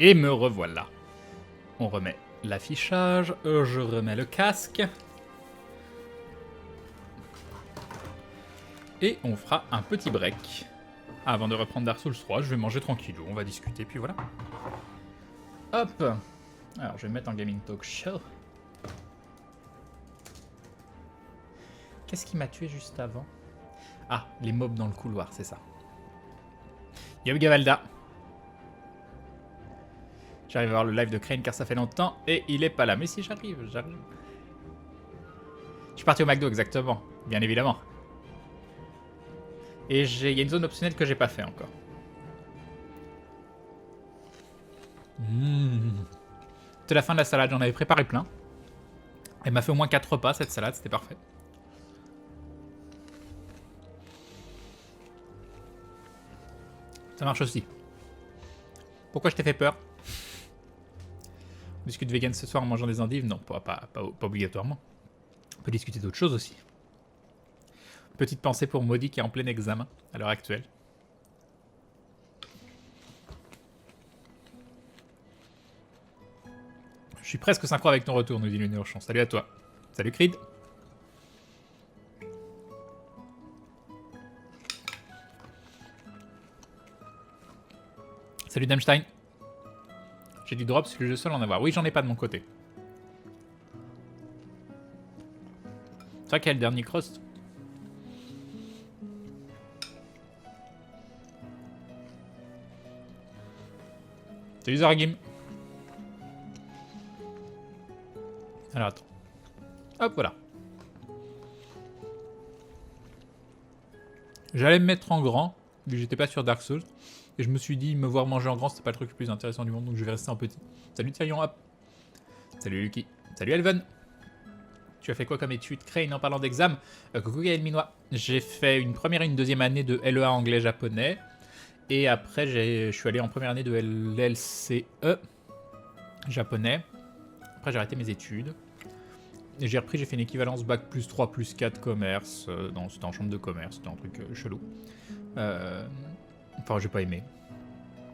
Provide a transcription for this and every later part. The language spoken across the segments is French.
Et me revoilà. On remet l'affichage, je remets le casque. Et on fera un petit break. Avant de reprendre Dark Souls 3, je vais manger tranquillou, on va discuter, puis voilà. Hop. Alors, je vais me mettre en Gaming Talk Show. Qu'est-ce qui m'a tué juste avant? Ah, les mobs dans le couloir, c'est ça. Yo Gavalda. J'arrive à voir le live de Crane car ça fait longtemps et il est pas là. Mais si, j'arrive. Je suis parti au McDo, exactement. Bien évidemment. Et il y a une zone optionnelle que j'ai pas fait encore. C'était la fin de la salade, j'en avais préparé plein. Elle m'a fait au moins 4 repas cette salade, c'était parfait. Ça marche aussi. Pourquoi je t'ai fait peur? On discute vegan ce soir en mangeant des endives? Non, pas obligatoirement. On peut discuter d'autres choses aussi. Petite pensée pour Maudit qui est en plein examen à l'heure actuelle. Je suis presque synchro avec ton retour, nous dit Lunéorchon. Salut à toi. Salut Creed. Salut Damstein. J'ai du drop, suis-je le seul à en avoir? Oui, j'en ai pas de mon côté. C'est vrai qu'il y a le dernier crust. Salut Zaragim. Alors attends. Hop, voilà. J'allais me mettre en grand, vu que j'étais pas sur Dark Souls. Et je me suis dit, me voir manger en grand, c'était pas le truc le plus intéressant du monde, donc je vais rester en petit. Salut Tyrion, hop. Salut Lucky. Salut Elven. Tu as fait quoi comme étude? Crane en parlant d'examen. Coucou Gaël Minois. J'ai fait une première et une deuxième année de LEA anglais-japonais. Et après, je suis allé en première année de LLCE japonais. Après, j'ai arrêté mes études. Et j'ai repris, j'ai fait une équivalence bac plus 3 plus 4 commerce. C'était en chambre de commerce, c'était un truc chelou. Enfin, j'ai pas aimé.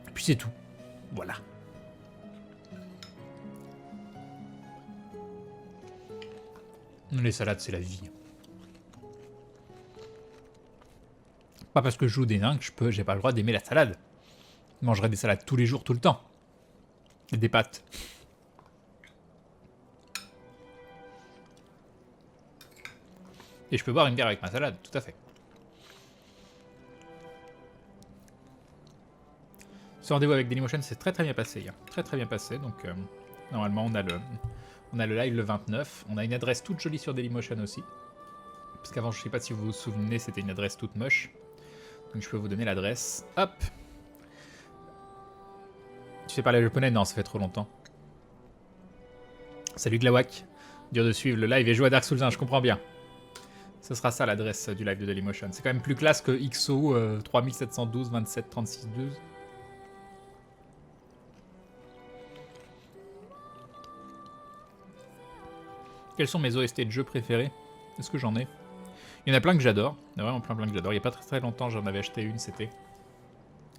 Et puis c'est tout. Voilà. Les salades, c'est la vie. Pas parce que je joue des nains que j'ai pas le droit d'aimer la salade. Je mangerai des salades tous les jours, tout le temps. Et des pâtes. Et je peux boire une bière avec ma salade, tout à fait. Ce rendez-vous avec Dailymotion s'est très bien passé hier. Très bien passé, donc normalement on a le live le 29. On a une adresse toute jolie sur Dailymotion aussi. Parce qu'avant, je sais pas si vous vous souvenez, c'était une adresse toute moche. Donc je peux vous donner l'adresse. Hop. Tu sais parler japonais? Non, ça fait trop longtemps. Salut Glawak. Dur de suivre le live et jouer à Dark Souls 1, je comprends bien. Ce sera ça l'adresse du live de Dailymotion. C'est quand même plus classe que XO 3712 27 36 12. Quels sont mes OST de jeux préférés? Est-ce que j'en ai? Il y en a plein que j'adore. Il y en a vraiment plein que j'adore. Il n'y a pas très longtemps, j'en avais acheté une, c'était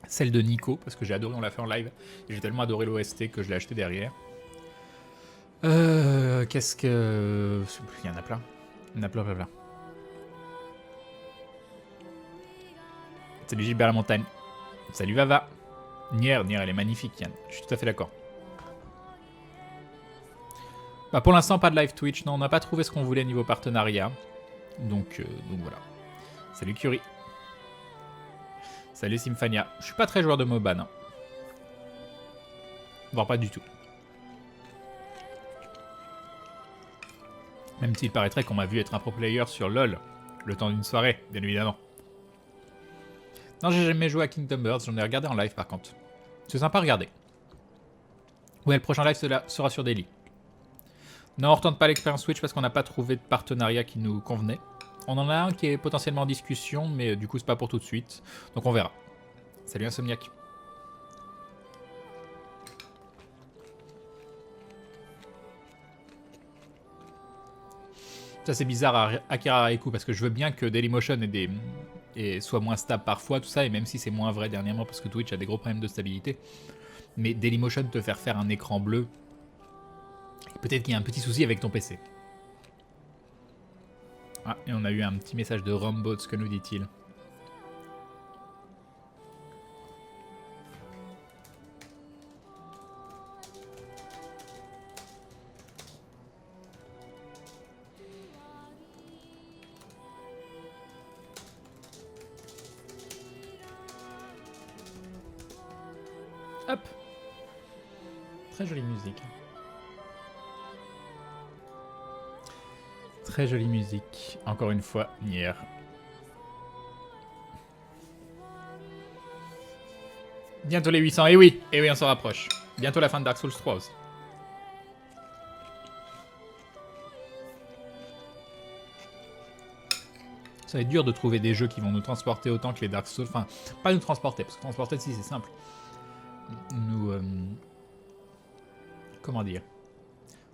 celle de Nico, parce que j'ai adoré, on l'a fait en live. Et j'ai tellement adoré l'OST que je l'ai acheté derrière. Qu'est-ce que... Il y en a plein. Il y en a plein. Salut Gilbert La Montagne. Salut Vava. Nier, elle est magnifique, Yann. Je suis tout à fait d'accord. Bah pour l'instant, pas de live Twitch. Non, on n'a pas trouvé ce qu'on voulait niveau partenariat. Donc voilà. Salut Curie. Salut Symphania. Je suis pas très joueur de MOBA, non. Voire pas du tout. Même s'il paraîtrait qu'on m'a vu être un pro player sur LoL. Le temps d'une soirée, bien évidemment. Non, j'ai jamais joué à Kingdom Birds. J'en ai regardé en live par contre. C'est sympa à regarder. Ouais, le prochain live sera sur Daily. Non, on retente pas l'expérience Switch parce qu'on n'a pas trouvé de partenariat qui nous convenait. On en a un qui est potentiellement en discussion, mais du coup, c'est pas pour tout de suite. Donc on verra. Salut Insomniac. Ça, c'est bizarre à Akira Raikou parce que je veux bien que Dailymotion soit moins stable parfois, tout ça, et même si c'est moins vrai dernièrement parce que Twitch a des gros problèmes de stabilité. mais Dailymotion te faire un écran bleu, peut-être qu'il y a un petit souci avec ton PC. Ah, et on a eu un petit message de Rumbots, que nous dit-il? Hop. Très jolie musique. Très jolie musique. Encore une fois, Nier. Bientôt les 800. Et oui, on s'en rapproche. Bientôt la fin de Dark Souls 3 aussi. Ça va être dur de trouver des jeux qui vont nous transporter autant que les Dark Souls. Enfin, pas nous transporter, parce que transporter, si, c'est simple. Nous... comment dire?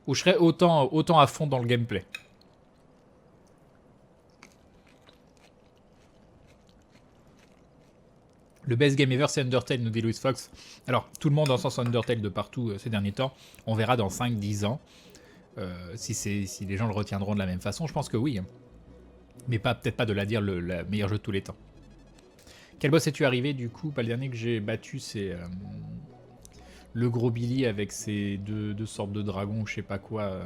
Où je serais autant à fond dans le gameplay. Le best game ever, c'est Undertale, nous dit Louis Fox. Alors, tout le monde en sens Undertale de partout ces derniers temps. On verra dans 5-10 ans si les gens le retiendront de la même façon. Je pense que oui. Mais peut-être pas de la dire le meilleur jeu de tous les temps. Quel boss es-tu arrivé du coup? Pas le dernier que j'ai battu, c'est le gros Billy avec ses deux sortes de dragons ou je sais pas quoi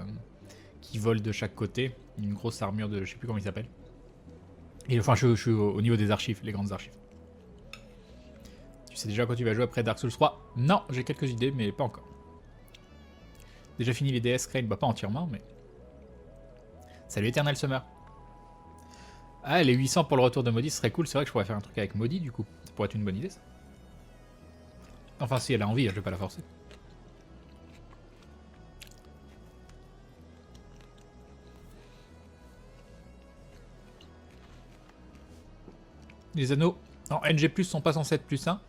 qui volent de chaque côté. Une grosse armure de... je sais plus comment il s'appelle. Et enfin, je suis au niveau des archives, les grandes archives. Tu sais déjà quand tu vas jouer après Dark Souls 3? Non, j'ai quelques idées, mais pas encore. Déjà fini les DS Crane, bah pas entièrement, mais... Salut Eternal Summer. Ah, les 800 pour le retour de Maudit, ce serait cool. C'est vrai que je pourrais faire un truc avec Maudit, du coup. Ça pourrait être une bonne idée, ça. Enfin, si elle a envie, je vais pas la forcer. Les anneaux en NG+, sont pas censés être plus 1.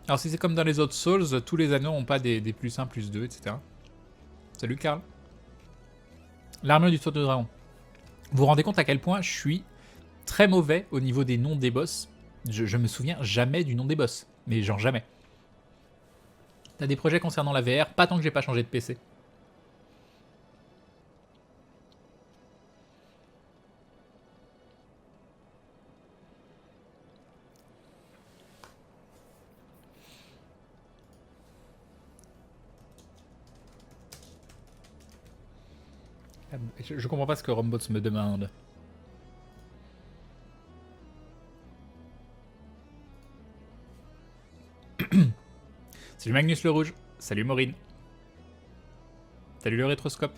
Alors si c'est comme dans les autres Souls, tous les anneaux n'ont pas des plus 1, plus 2, etc. Salut Karl. L'armure du tour de dragon. Vous vous rendez compte à quel point je suis très mauvais au niveau des noms des boss? Je me souviens jamais du nom des boss. Mais genre jamais. T'as des projets concernant la VR? Pas tant que j'ai pas changé de PC. Je comprends pas ce que Rombots me demande. Salut Magnus le Rouge. Salut Maureen. Salut le Rétroscope.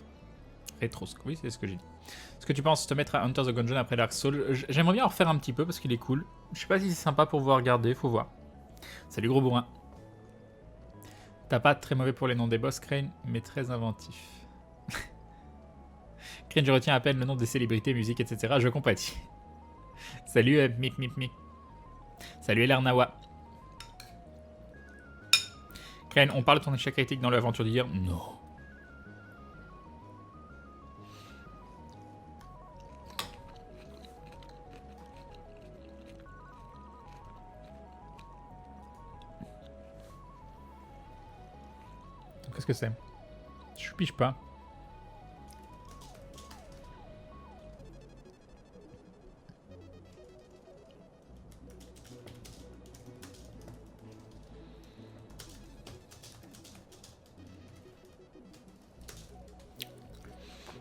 Rétroscope, oui, c'est ce que j'ai dit. Est-ce que tu penses te mettre à Hunter the Gungeon après Dark Souls? J'aimerais bien en refaire un petit peu parce qu'il est cool. Je sais pas si c'est sympa pour vous regarder, faut voir. Salut gros bourrin. T'as pas très mauvais pour les noms des boss, Crane, mais très inventif. Crane, je retiens à peine le nom des célébrités, musique, etc. Je compatis. Salut Mip Mip Mip. Salut Elarnawa. Crane, on parle de ton échec critique dans l'aventure d'hier? Non. Qu'est-ce que c'est? Je pige pas.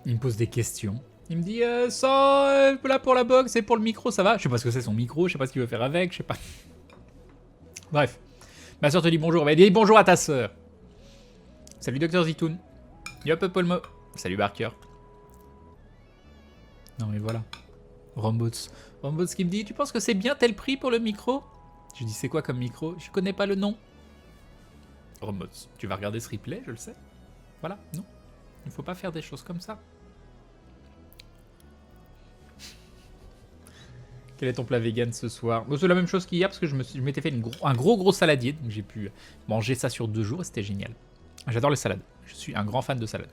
Il me pose des questions. Il me dit ça, là pour la box et pour le micro, ça va? Je sais pas ce que c'est son micro, je sais pas ce qu'il veut faire avec, je sais pas. Bref. Ma soeur te dit bonjour. Elle dit bonjour à ta soeur. Salut Dr Zitoun. Yop Polmo. Salut Barker. Non mais voilà. Rombots. Rombots qui me dit tu penses que c'est bien tel prix pour le micro? Je dis c'est quoi comme micro? Je connais pas le nom. Rombots. Tu vas regarder ce replay, je le sais. Voilà, non. Il faut pas faire des choses comme ça. Quel est ton plat vegan ce soir? C'est la même chose qu'hier parce que je m'étais fait un gros saladier. Donc j'ai pu manger ça sur 2 jours et c'était génial. J'adore les salades. Je suis un grand fan de salade.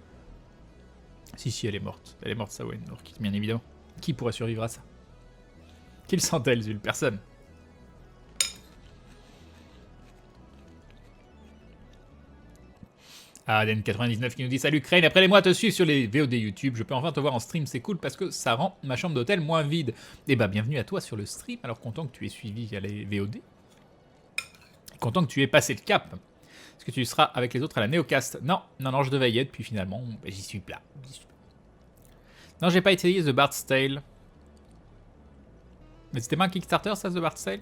Si, elle est morte. Elle est morte, ça, ouais, bien évidemment. Qui pourrait survivre à ça? Qu'il sent-elle, Zul? Personne. Aden99 qui nous dit salut Crane, après les mois à te suivre sur les VOD YouTube, je peux enfin te voir en stream, c'est cool parce que ça rend ma chambre d'hôtel moins vide. Et bah bienvenue à toi sur le stream, alors content que tu aies suivi via les VOD. Content que tu aies passé le cap. Est-ce que tu seras avec les autres à la Néocast? Non, je devais y être, puis finalement, j'y suis là. Non, j'ai pas essayé The Bard's Tale. Mais c'était pas un Kickstarter ça, The Bard's Tale?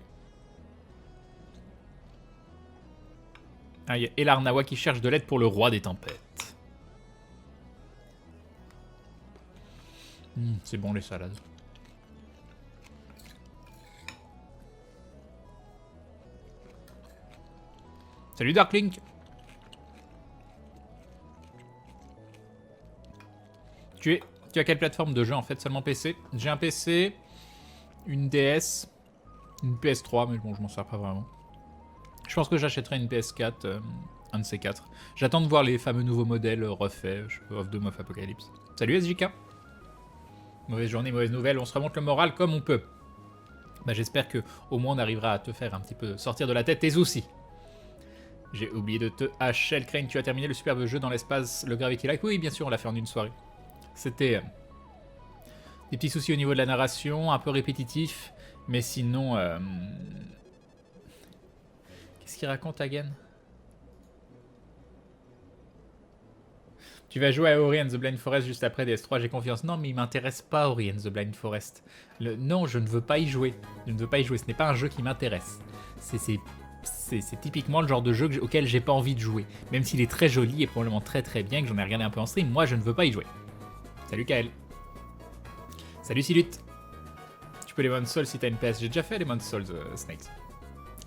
Ah, il y a Elarnawa qui cherche de l'aide pour le roi des tempêtes. C'est bon les salades. Salut Darklink. Tu as quelle plateforme de jeu en fait? Seulement PC? J'ai un PC, une DS, une PS3, mais bon je m'en sers pas vraiment. Je pense que j'achèterai une PS4, un de ces quatre. J'attends de voir les fameux nouveaux modèles refaits of Doom of Apocalypse. Salut SJK. Mauvaise journée, mauvaise nouvelle, on se remonte le moral comme on peut. Bah, j'espère que au moins on arrivera à te faire un petit peu sortir de la tête tes soucis. J'ai oublié de te HL Crane, tu as terminé le superbe jeu dans l'espace, le Gravity Life. Oui, bien sûr, on l'a fait en une soirée. C'était des petits soucis au niveau de la narration, un peu répétitif, mais sinon... Qu'est-ce qu'il raconte, Hagen? Tu vas jouer à Ori and the Blind Forest juste après DS3, j'ai confiance. Non, mais il m'intéresse pas, Ori and the Blind Forest. Non, je ne veux pas y jouer. Je ne veux pas y jouer, ce n'est pas un jeu qui m'intéresse. C'est typiquement le genre de jeu auquel j'ai pas envie de jouer. Même s'il est très joli et probablement très très bien, que j'en ai regardé un peu en stream, moi je ne veux pas y jouer. Salut Kael. Salut Silut. Tu peux les Demon's Souls si t'as une PS. J'ai déjà fait les Demon's Souls, Snakes.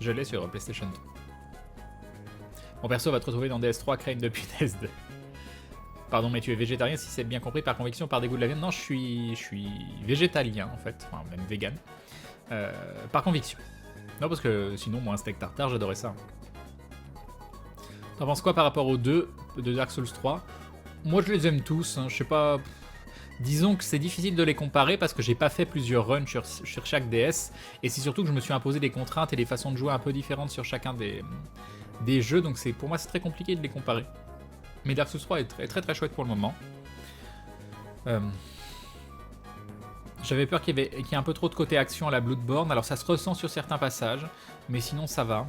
Je l'ai sur PlayStation 2. Mon perso va te retrouver dans DS3, Crane depuis DS2. Pardon, mais tu es végétarien si c'est bien compris, par conviction, par dégoût de la viande? Non, je suis végétalien en fait, enfin même vegan. Par conviction. Non, parce que sinon, moi, un steak tartare, j'adorais ça. T'en penses quoi par rapport aux deux de Dark Souls 3? Moi, je les aime tous, hein, je sais pas... Disons que c'est difficile de les comparer parce que j'ai pas fait plusieurs runs sur chaque DS. Et c'est surtout que je me suis imposé des contraintes et des façons de jouer un peu différentes sur chacun des jeux. Donc pour moi, c'est très compliqué de les comparer. Mais Dark Souls 3 est très très très chouette pour le moment. J'avais peur qu'il y ait un peu trop de côté action à la Bloodborne. Alors ça se ressent sur certains passages. Mais sinon ça va.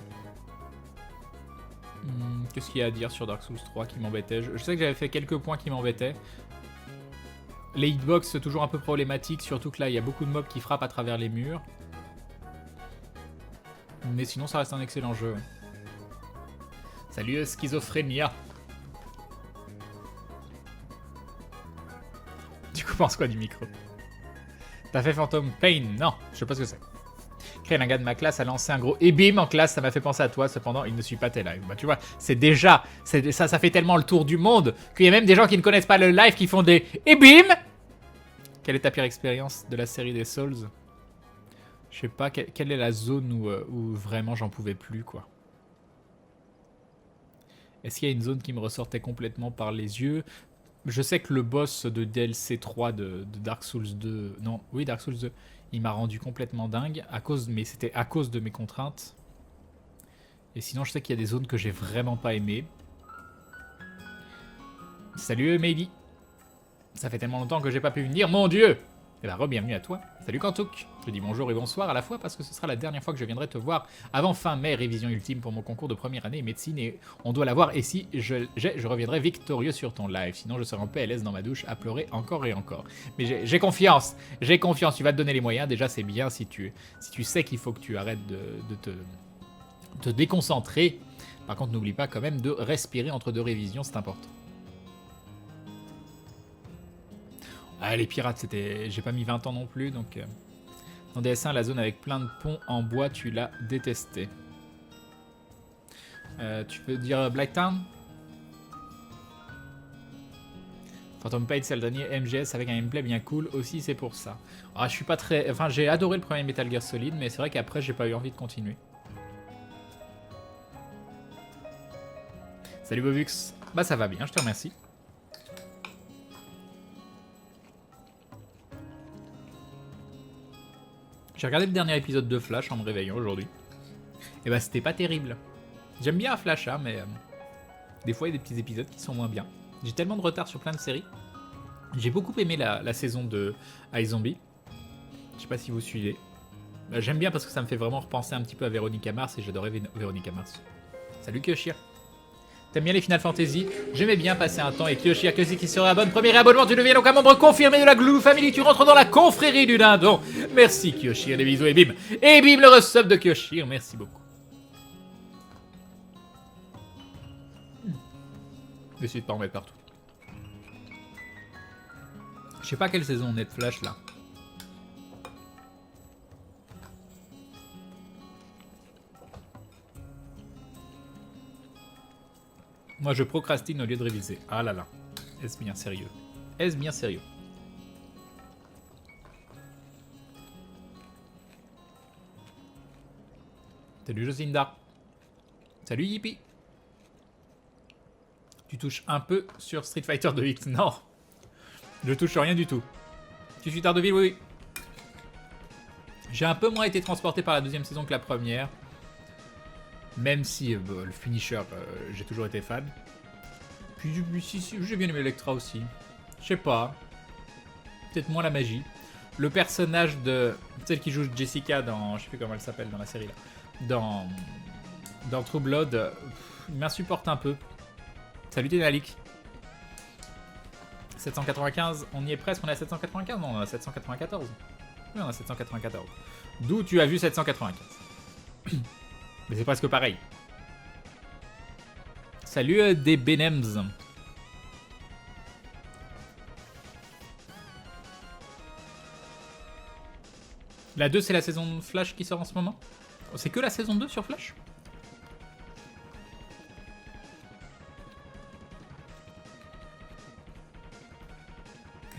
Qu'est-ce qu'il y a à dire sur Dark Souls 3 qui m'embêtait? Je sais que j'avais fait quelques points qui m'embêtaient. Les hitbox, c'est toujours un peu problématique, surtout que là, il y a beaucoup de mobs qui frappent à travers les murs. Mais sinon, ça reste un excellent jeu. Salut, Schizophrénia. Du coup, pense quoi du micro? T'as fait Phantom Pain? Non, je sais pas ce que c'est. Un gars de ma classe a lancé un gros bim en classe, ça m'a fait penser à toi, cependant il ne suit pas tes lives. Bah tu vois, c'est déjà, ça fait tellement le tour du monde qu'il y a même des gens qui ne connaissent pas le live qui font des bim. Quelle est ta pire expérience de la série des Souls? Je sais pas, quelle est la zone où vraiment j'en pouvais plus quoi? Est-ce qu'il y a une zone qui me ressortait complètement par les yeux? Je sais que le boss de DLC 3 de Dark Souls 2, non, oui Dark Souls 2, il m'a rendu complètement dingue, mais c'était à cause de mes contraintes. Et sinon, je sais qu'il y a des zones que j'ai vraiment pas aimées. Salut Maybe. Ça fait tellement longtemps que j'ai pas pu venir, mon dieu. Eh ben, re-bienvenue à toi. Salut Kantouk. Je te dis bonjour et bonsoir à la fois parce que ce sera la dernière fois que je viendrai te voir avant fin mai, révision ultime pour mon concours de première année médecine et on doit l'avoir. Et si je reviendrai victorieux sur ton live, sinon je serai en PLS dans ma douche à pleurer encore et encore. Mais j'ai confiance, tu vas te donner les moyens. Déjà c'est bien si tu sais qu'il faut que tu arrêtes de te déconcentrer. Par contre n'oublie pas quand même de respirer entre deux révisions, c'est important. Ah, les pirates, j'ai pas mis 20 ans non plus, donc... Dans DS1, la zone avec plein de ponts en bois, tu l'as détesté. Tu veux dire Blacktown? Phantom Pain, c'est le dernier MGS avec un gameplay bien cool, aussi c'est pour ça. Ah, je suis pas très... Enfin, j'ai adoré le premier Metal Gear Solid, mais c'est vrai qu'après, j'ai pas eu envie de continuer. Salut Bobux. Bah ça va bien, je te remercie. J'ai regardé le dernier épisode de Flash en me réveillant aujourd'hui. Et bah c'était pas terrible. J'aime bien Flash, hein, mais Des fois, il y a des petits épisodes qui sont moins bien. J'ai tellement de retard sur plein de séries. J'ai beaucoup aimé la saison de iZombie. Je sais pas si vous suivez. J'aime bien parce que ça me fait vraiment repenser un petit peu à Véronica Mars et j'adorais Véronica Mars. Salut Kyoshir. T'aimes bien les Final Fantasy? J'aimais bien passer un temps et Kyoshir, que c'est qui serait abonne. Premier abonnement, tu deviens donc un membre confirmé de la Glou Family. Tu rentres dans la confrérie du dindon. Merci Kyoshir, des bisous et bim. Et bim, le resub de Kyoshir, merci beaucoup. J'essaie de pas en mettre partout. Je sais pas quelle saison on est de Flash là. Moi je procrastine au lieu de réviser. Ah là là. Est-ce bien sérieux? Est-ce bien sérieux? Salut Josinda. Salut Yippie. Tu touches un peu sur Street Fighter 2X. Non. Je touche rien du tout. Tu suis Daredevil, oui. J'ai un peu moins été transporté par la deuxième saison que la première. Même si le finisher, j'ai toujours été fan. Puis si, j'ai bien aimé Electra aussi. Je sais pas. Peut-être moins la magie. Le personnage de celle qui joue Jessica dans... Je sais plus comment elle s'appelle dans la série là. Dans True Blood, il m'insupporte un peu. Salut Tenalik. 795, on y est presque, on est à 795? Non, on est à 794. Oui, on est à 794. D'où tu as vu 795. Mais c'est presque pareil. Salut des Benems. La 2, c'est la saison de Flash qui sort en ce moment? C'est que la saison 2 sur Flash?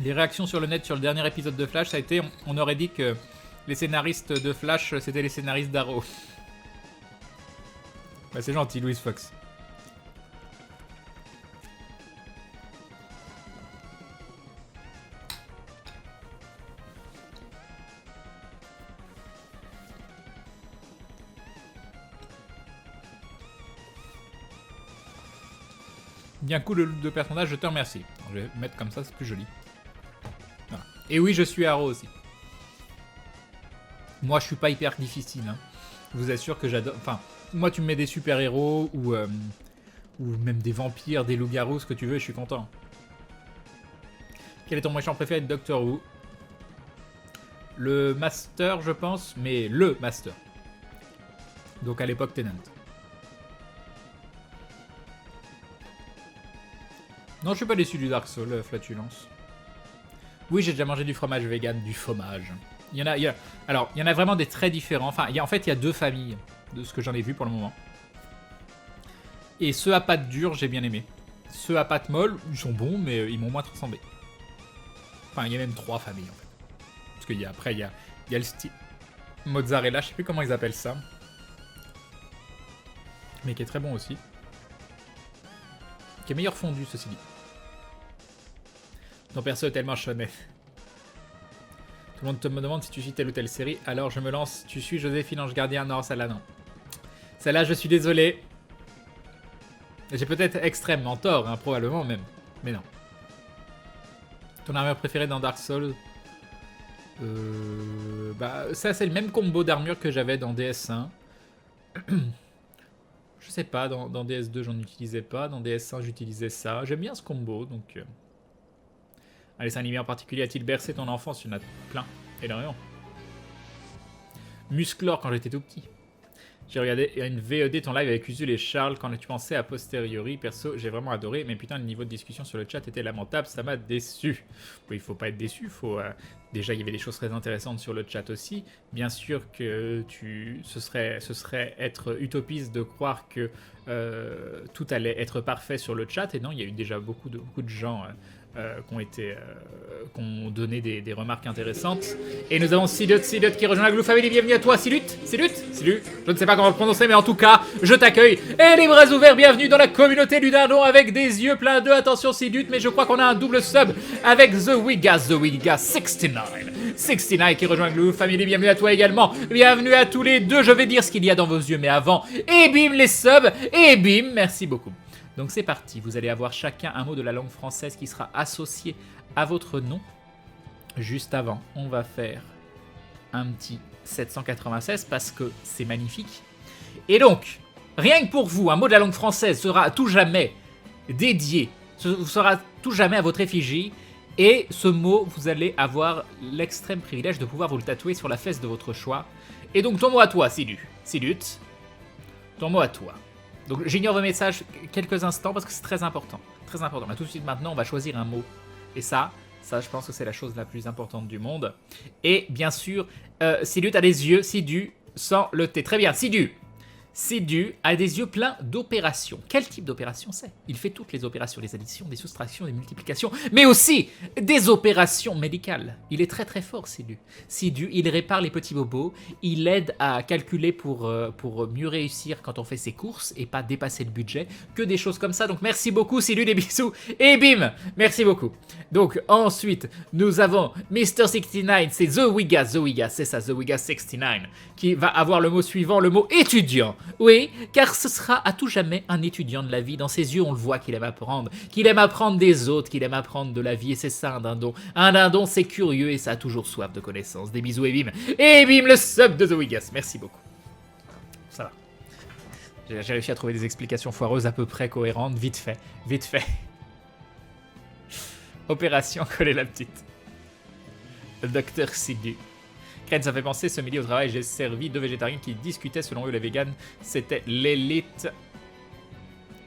Les réactions sur le net sur le dernier épisode de Flash, ça a été... On aurait dit que les scénaristes de Flash, c'était les scénaristes d'Arrow. Bah c'est gentil, Louise Fox. Bien cool le look de personnage, je te remercie. Je vais mettre comme ça, c'est plus joli. Voilà. Et oui, je suis Arrow aussi. Moi, je suis pas hyper difficile. Hein. Je vous assure que j'adore... Enfin, moi, tu me mets des super-héros ou même des vampires, des loups-garous, ce que tu veux, je suis content. Quel est ton méchant préféré de Doctor Who? Le Master, je pense, mais le Master. Donc à l'époque, Tennant. Non, je suis pas déçu du Dark Souls, Flatulence. Oui, j'ai déjà mangé du fromage vegan, du fromage. Alors, il y en a vraiment des très différents. Enfin, en fait, il y a deux familles de ce que j'en ai vu pour le moment. Et ceux à pâte dure, j'ai bien aimé. Ceux à pâte molle, ils sont bons, mais ils m'ont moins transcendé. Enfin, il y a même trois familles, en fait. Parce qu'après, il y a le style mozzarella, je sais plus comment ils appellent ça. Mais qui est très bon aussi. Qui est meilleur fondu, ceci dit. Ton perso est tellement shonen. Tout le monde me demande si tu suis telle ou telle série. Alors je me lance. Tu suis Joséphine Ange Gardien? Non, celle-là non. Celle-là, je suis désolé. J'ai peut-être extrêmement tort, hein, probablement même. Mais non. Ton armure préférée dans Dark Souls? Bah, ça, c'est le même combo d'armure que j'avais dans DS1. Je sais pas, dans DS2, j'en utilisais pas. Dans DS1, j'utilisais ça. J'aime bien ce combo, donc... Un dessin animé en particulier a-t-il bercé ton enfance? Il y en a plein, énormément. Musclor quand j'étais tout petit. J'ai regardé une VOD ton live avec Usul et Charles quand tu pensais à posteriori. Perso, j'ai vraiment adoré, mais putain, le niveau de discussion sur le chat était lamentable, ça m'a déçu. Oui, il faut pas être déçu, déjà, il y avait des choses très intéressantes sur le chat aussi. Bien sûr que ce serait être utopiste de croire que tout allait être parfait sur le chat, et non, il y a eu déjà beaucoup de gens... qui ont donné des remarques intéressantes. Et nous avons Silut qui rejoint la Glou Family. Bienvenue à toi, Silut. Je ne sais pas comment le prononcer, mais en tout cas, je t'accueille. Et les bras ouverts, bienvenue dans la communauté du dindon avec des yeux pleins d'œufs. Attention, Silut, mais je crois qu'on a un double sub avec The Wiga 69 qui rejoint la Glou Family. Bienvenue à toi également. Bienvenue à tous les deux. Je vais dire ce qu'il y a dans vos yeux, mais avant, et bim les subs, et bim, merci beaucoup. Donc c'est parti, vous allez avoir chacun un mot de la langue française qui sera associé à votre nom. Juste avant, on va faire un petit 796 parce que c'est magnifique. Et donc, rien que pour vous, un mot de la langue française sera à tout jamais dédié, sera tout jamais à votre effigie. Et ce mot, vous allez avoir l'extrême privilège de pouvoir vous le tatouer sur la fesse de votre choix. Et donc ton mot à toi, Sidu. Sidut, ton mot à toi. Donc j'ignore vos messages quelques instants parce que c'est très important. Très important. Mais tout de suite maintenant, on va choisir un mot. Et ça je pense que c'est la chose la plus importante du monde. Et bien sûr, Sidut a des yeux, Sidu, sans le T. Très bien, Sidu. Sidu a des yeux pleins d'opérations. Quel type d'opération c'est? Il fait toutes les opérations, des additions, des soustractions, des multiplications, mais aussi des opérations médicales. Il est très très fort, Sidu. Sidu, il répare les petits bobos, il aide à calculer pour mieux réussir quand on fait ses courses et pas dépasser le budget, que des choses comme ça. Donc merci beaucoup, Sidu, des bisous, et bim, merci beaucoup. Donc ensuite, nous avons Mr69, c'est The Wiga, c'est ça, The Wiga 69, qui va avoir le mot suivant, le mot étudiant. Oui, car ce sera à tout jamais un étudiant de la vie. Dans ses yeux, on le voit qu'il aime apprendre des autres, qu'il aime apprendre de la vie, et c'est ça un dindon. Un dindon, c'est curieux et ça a toujours soif de connaissances. Des bisous et bim. Et bim, le sub de The Wigas. Merci beaucoup. Ça va. J'ai réussi à trouver des explications foireuses à peu près cohérentes, vite fait, vite fait. Opération coller la petite. Le docteur Sidu. Ça fait penser, ce midi au travail, j'ai servi 2 végétariens qui discutaient, selon eux les véganes, c'était l'élite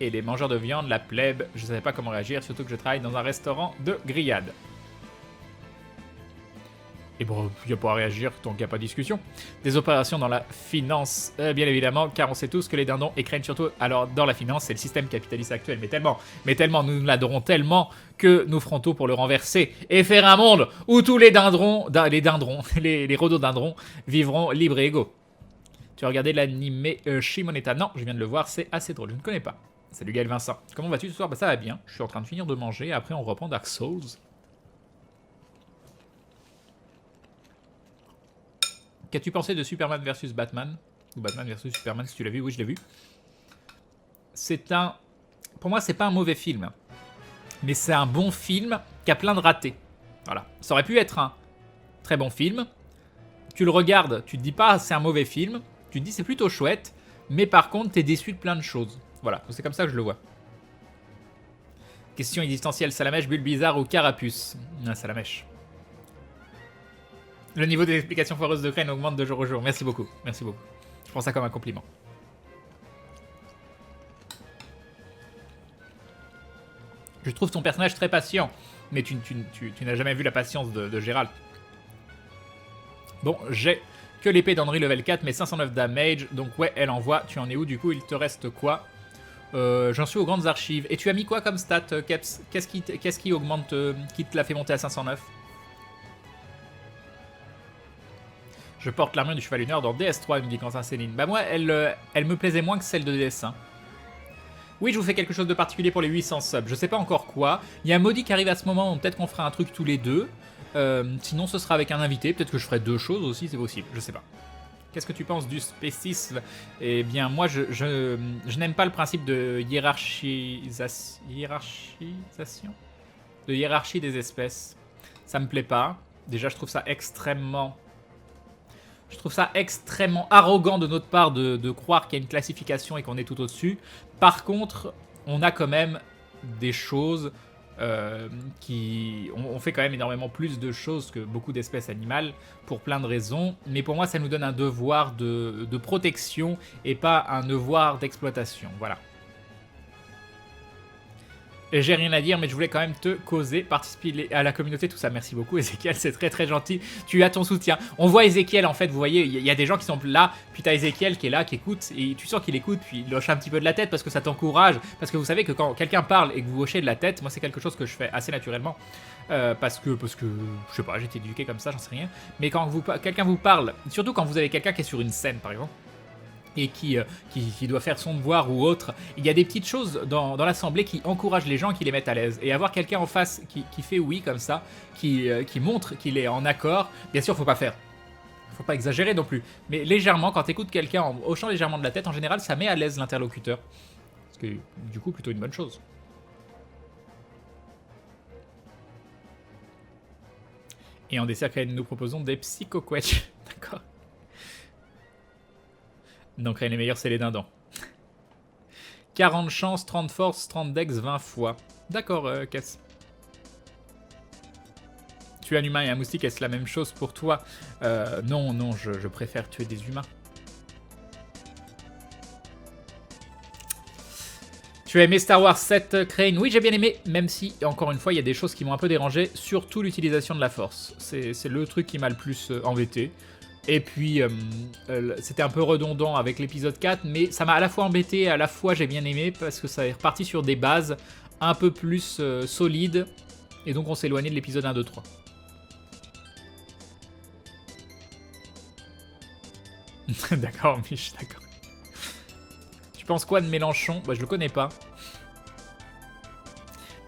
et les mangeurs de viande, la plèbe. Je savais pas comment réagir, surtout que je travaille dans un restaurant de grillade. Et bon, il n'y a pas à réagir tant qu'il n'y a pas de discussion. Des opérations dans la finance, bien évidemment, car on sait tous que les dindons écrènent surtout. Alors, dans la finance, c'est le système capitaliste actuel. Mais tellement, nous l'adorons tellement que nous ferons tout pour le renverser et faire un monde où tous les les rhododendrons vivront libres et égaux. Tu as regardé l'animé Shimoneta? Non, je viens de le voir, c'est assez drôle. Je ne connais pas. Salut Gaël Vincent. Comment vas-tu ce soir? Bah ça va bien. Je suis en train de finir de manger. Après, on reprend Dark Souls. Qu'as-tu pensé de Superman vs Batman? Ou Batman vs Superman, si tu l'as vu? Oui, je l'ai vu. Pour moi, c'est pas un mauvais film. Mais c'est un bon film qui a plein de ratés. Voilà. Ça aurait pu être un très bon film. Tu le regardes, tu te dis pas c'est un mauvais film. Tu te dis c'est plutôt chouette. Mais par contre, t'es déçu de plein de choses. Voilà. C'est comme ça que je le vois. Question existentielle. Salamèche, bulle bizarre ou carapuce? Ah, Salamèche. Le niveau des explications foireuses de Crane augmente de jour au jour. Merci beaucoup. Merci beaucoup. Je prends ça comme un compliment. Je trouve ton personnage très patient. Mais tu n'as jamais vu la patience de Gérald. Bon, j'ai que l'épée d'Henry level 4, mais 509 damage. Donc ouais, elle envoie. Tu en es où du coup? Il te reste quoi? J'en suis aux grandes archives. Et tu as mis quoi comme stat, Keps? Qu'est-ce qui augmente, qui te l'a fait monter à 509? Je porte l'armure du cheval lunaire dans DS3, me dit Quentin Céline. Bah moi, elle me plaisait moins que celle de DS1. Oui, je vous fais quelque chose de particulier pour les 800 subs. Je sais pas encore quoi. Il y a un maudit qui arrive à ce moment, donc peut-être qu'on fera un truc tous les deux. Sinon, ce sera avec un invité. Peut-être que je ferai 2 choses aussi, c'est possible. Je sais pas. Qu'est-ce que tu penses du spécisme? Eh bien, moi, je n'aime pas le principe de hiérarchisation. De hiérarchie des espèces. Ça me plaît pas. Déjà, je trouve ça extrêmement arrogant de notre part de croire qu'il y a une classification et qu'on est tout au-dessus. Par contre, on a quand même des choses on fait quand même énormément plus de choses que beaucoup d'espèces animales pour plein de raisons. Mais pour moi, ça nous donne un devoir de protection et pas un devoir d'exploitation. Voilà. J'ai rien à dire, mais je voulais quand même te causer, participer à la communauté, tout ça. Merci beaucoup, Ezekiel, c'est très très gentil. Tu as ton soutien. On voit Ezekiel, en fait, vous voyez, il y a des gens qui sont là, puis t'as Ezekiel qui est là, qui écoute, et tu sens qu'il écoute, puis il hoche un petit peu de la tête parce que ça t'encourage. Parce que vous savez que quand quelqu'un parle et que vous hochez de la tête, moi c'est quelque chose que je fais assez naturellement. Parce que, je sais pas, j'ai été éduqué comme ça, j'en sais rien. Mais quand quelqu'un vous parle, surtout quand vous avez quelqu'un qui est sur une scène, par exemple, et qui doit faire son devoir ou autre, il y a des petites choses dans l'assemblée qui encouragent les gens, qui les mettent à l'aise. Et avoir quelqu'un en face qui fait oui comme ça, qui montre qu'il est en accord, bien sûr, faut pas exagérer non plus. Mais légèrement, quand tu écoutes quelqu'un en hochant légèrement de la tête, en général, ça met à l'aise l'interlocuteur. Parce qui est du coup plutôt une bonne chose. Et en dessert, Crane, nous proposons des Psycho-Quetch. D'accord. Donc Crane, les meilleurs, c'est les dindons. 40 chance, 30 force, 30 dex, 20 fois. D'accord, Cass. Tuer un humain et un moustique, est-ce la même chose pour toi? Non, non, je préfère tuer des humains. Tu as aimé Star Wars 7, Crane? Oui, j'ai bien aimé, même si, encore une fois, il y a des choses qui m'ont un peu dérangé, surtout l'utilisation de la force. C'est le truc qui m'a le plus embêté. Et puis, c'était un peu redondant avec l'épisode 4, mais ça m'a à la fois embêté et à la fois j'ai bien aimé, parce que ça est reparti sur des bases un peu plus solides, et donc on s'est éloigné de l'épisode 1, 2, 3. D'accord, Mich, d'accord. Tu penses quoi de Mélenchon? Bah, je le connais pas.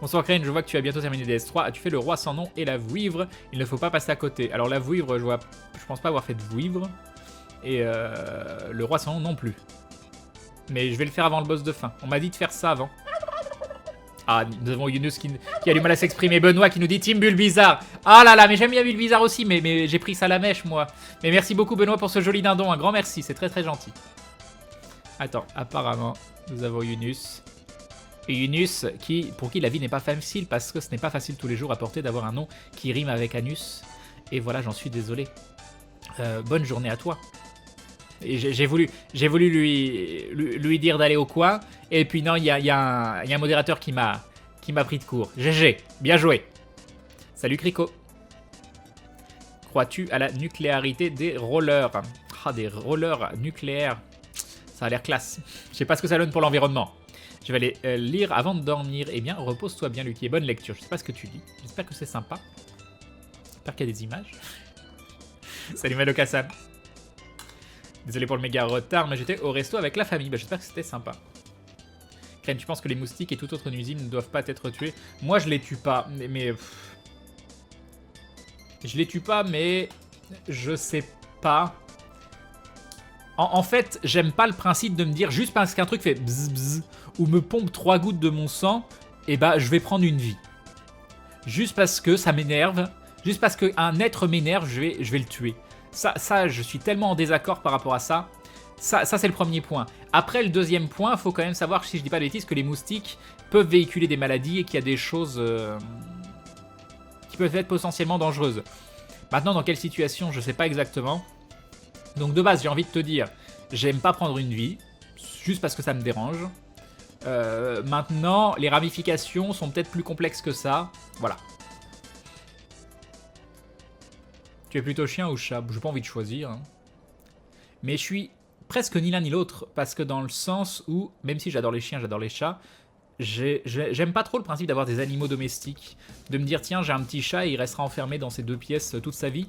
Bonsoir Crane, je vois que tu as bientôt terminé DS3. As-tu fait le roi sans nom et la vouivre? Il ne faut pas passer à côté. Alors la vouivre, je pense pas avoir fait de vouivre. Et le roi sans nom non plus. Mais je vais le faire avant le boss de fin. On m'a dit de faire ça avant. Ah, nous avons Yunus qui a du mal à s'exprimer. Benoît qui nous dit Team Bull Bizarre. Ah là là, mais j'aime bien Bull Bizarre aussi, mais j'ai pris ça à la mèche, moi. Mais merci beaucoup, Benoît, pour ce joli dindon. Un grand merci, c'est très très gentil. Attends, apparemment, nous avons Yunus. Et Yunus, pour qui la vie n'est pas facile, parce que ce n'est pas facile tous les jours à porter d'avoir un nom qui rime avec Anus. Et voilà, j'en suis désolé. Bonne journée à toi. Et j'ai voulu lui dire d'aller au coin, et puis non, il y a un modérateur qui m'a pris de court. GG, bien joué. Salut Crico. Crois-tu à la nucléarité des rollers? Ah, des rollers nucléaires. Ça a l'air classe. Je sais pas ce que ça donne pour l'environnement. Je vais aller lire avant de dormir. Eh bien, repose-toi bien, Lucky. Et bonne lecture. Je sais pas ce que tu lis. J'espère que c'est sympa. J'espère qu'il y a des images. Salut Madoka-san. Désolé pour le méga retard, mais j'étais au resto avec la famille. Bah, j'espère que c'était sympa. Crane, tu penses que les moustiques et toute autre nuisine ne doivent pas être tués? Moi, je les tue pas, mais je les tue pas, mais je sais pas. En fait, j'aime pas le principe de me dire juste parce qu'un truc fait bzz bzz ou me pompe 3 gouttes de mon sang, et bah je vais prendre une vie. Juste parce que ça m'énerve, juste parce qu'un être m'énerve, je vais le tuer. Ça, je suis tellement en désaccord par rapport à ça. Ça c'est le premier point. Après, le deuxième point, il faut quand même savoir, si je dis pas de bêtises, que les moustiques peuvent véhiculer des maladies et qu'il y a des choses qui peuvent être potentiellement dangereuses. Maintenant, dans quelle situation, je sais pas exactement. Donc de base, j'ai envie de te dire, j'aime pas prendre une vie, juste parce que ça me dérange. Maintenant, les ramifications sont peut-être plus complexes que ça. Voilà. Tu es plutôt chien ou chat? J'ai pas envie de choisir. Hein. Mais je suis presque ni l'un ni l'autre, parce que dans le sens où, même si j'adore les chiens, j'adore les chats, j'aime pas trop le principe d'avoir des animaux domestiques. De me dire, tiens, j'ai un petit chat et il restera enfermé dans ces 2 pièces toute sa vie.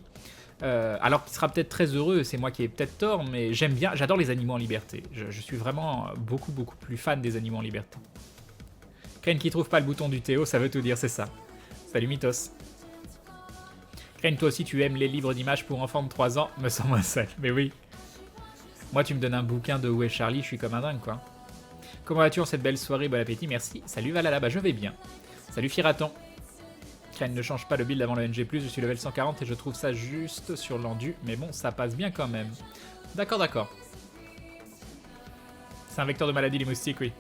Alors qu'il sera peut-être très heureux, c'est moi qui ai peut-être tort, mais j'aime bien, j'adore les animaux en liberté. Je suis vraiment beaucoup plus fan des animaux en liberté. Crane qui trouve pas le bouton du Théo, ça veut tout dire, c'est ça. Salut Mythos. Crane, toi aussi tu aimes les livres d'images pour enfants de 3 ans, me sens moins seul, mais oui. Moi tu me donnes un bouquin de Où est Charlie, je suis comme un dingue quoi. Comment vas-tu en cette belle soirée, bon appétit, merci. Salut Valala, bah je vais bien. Salut Firaton. Crane ne change pas le build avant le NG+, je suis level 140 et je trouve ça juste sur l'endu, mais bon, ça passe bien quand même. D'accord, d'accord. C'est un vecteur de maladie, les moustiques, oui.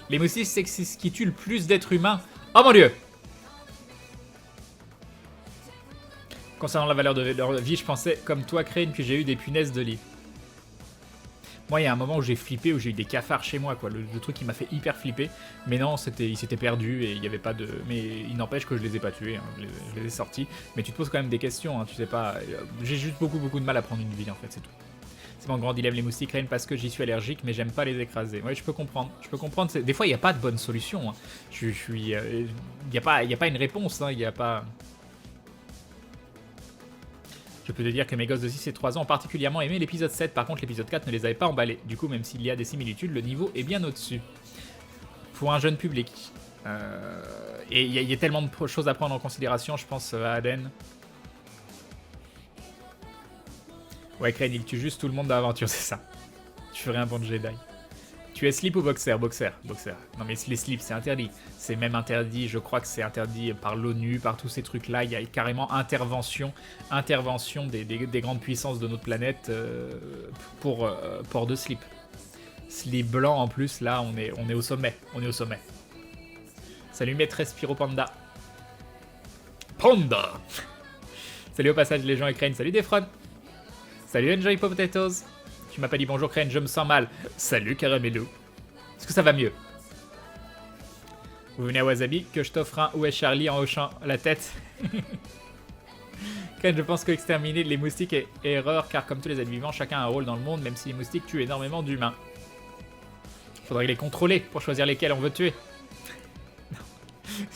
Les moustiques, c'est ce qui tue le plus d'êtres humains. Oh mon dieu! Concernant la valeur de leur vie, je pensais, comme toi, Crane, que j'ai eu des punaises de lit. Moi, il y a un moment où j'ai flippé, où j'ai eu des cafards chez moi, quoi. Le truc qui m'a fait hyper flipper. Mais non, il s'était perdu et il n'y avait pas de... Mais il n'empêche que je les ai pas tués, hein. Je les ai sortis. Mais tu te poses quand même des questions, hein. Tu sais pas... J'ai juste beaucoup de mal à prendre une vie, en fait, c'est tout. C'est mon grand dilemme, les moustiques Crane, parce que j'y suis allergique, mais j'aime pas les écraser. Ouais, je peux comprendre. Je peux comprendre. Des fois, il n'y a pas de bonne solution. Hein. Il n'y a pas une réponse, hein. Il n'y a pas... Je peux te dire que mes gosses de 6 et 3 ans ont particulièrement aimé l'épisode 7, par contre l'épisode 4 ne les avait pas emballés. Du coup, même s'il y a des similitudes, le niveau est bien au-dessus. Pour un jeune public. Et il y a tellement de choses à prendre en considération, je pense à Aden. Ouais, Crane, il tue juste tout le monde dans l'aventure, c'est ça. Je ferai un bon Jedi. Tu es slip ou boxer? Boxer. Non mais les slips c'est interdit. C'est même interdit, je crois que c'est interdit par l'ONU, par tous ces trucs-là. Il y a carrément intervention des grandes puissances de notre planète pour port de slip. Slip blanc en plus, là on est au sommet. Salut maîtresse Pyro Panda. Salut au passage les gens et Crane. Salut Defron. Salut Enjoy Potatoes. Tu m'as pas dit bonjour Crane, je me sens mal. Salut Caramello. Est-ce que ça va mieux? Vous venez à Wasabi, que je t'offre un Où est Charlie en hochant la tête. Crane, je pense qu'exterminer les moustiques est erreur, car comme tous les êtres vivants, chacun a un rôle dans le monde, même si les moustiques tuent énormément d'humains. Faudrait les contrôler pour choisir lesquels on veut tuer.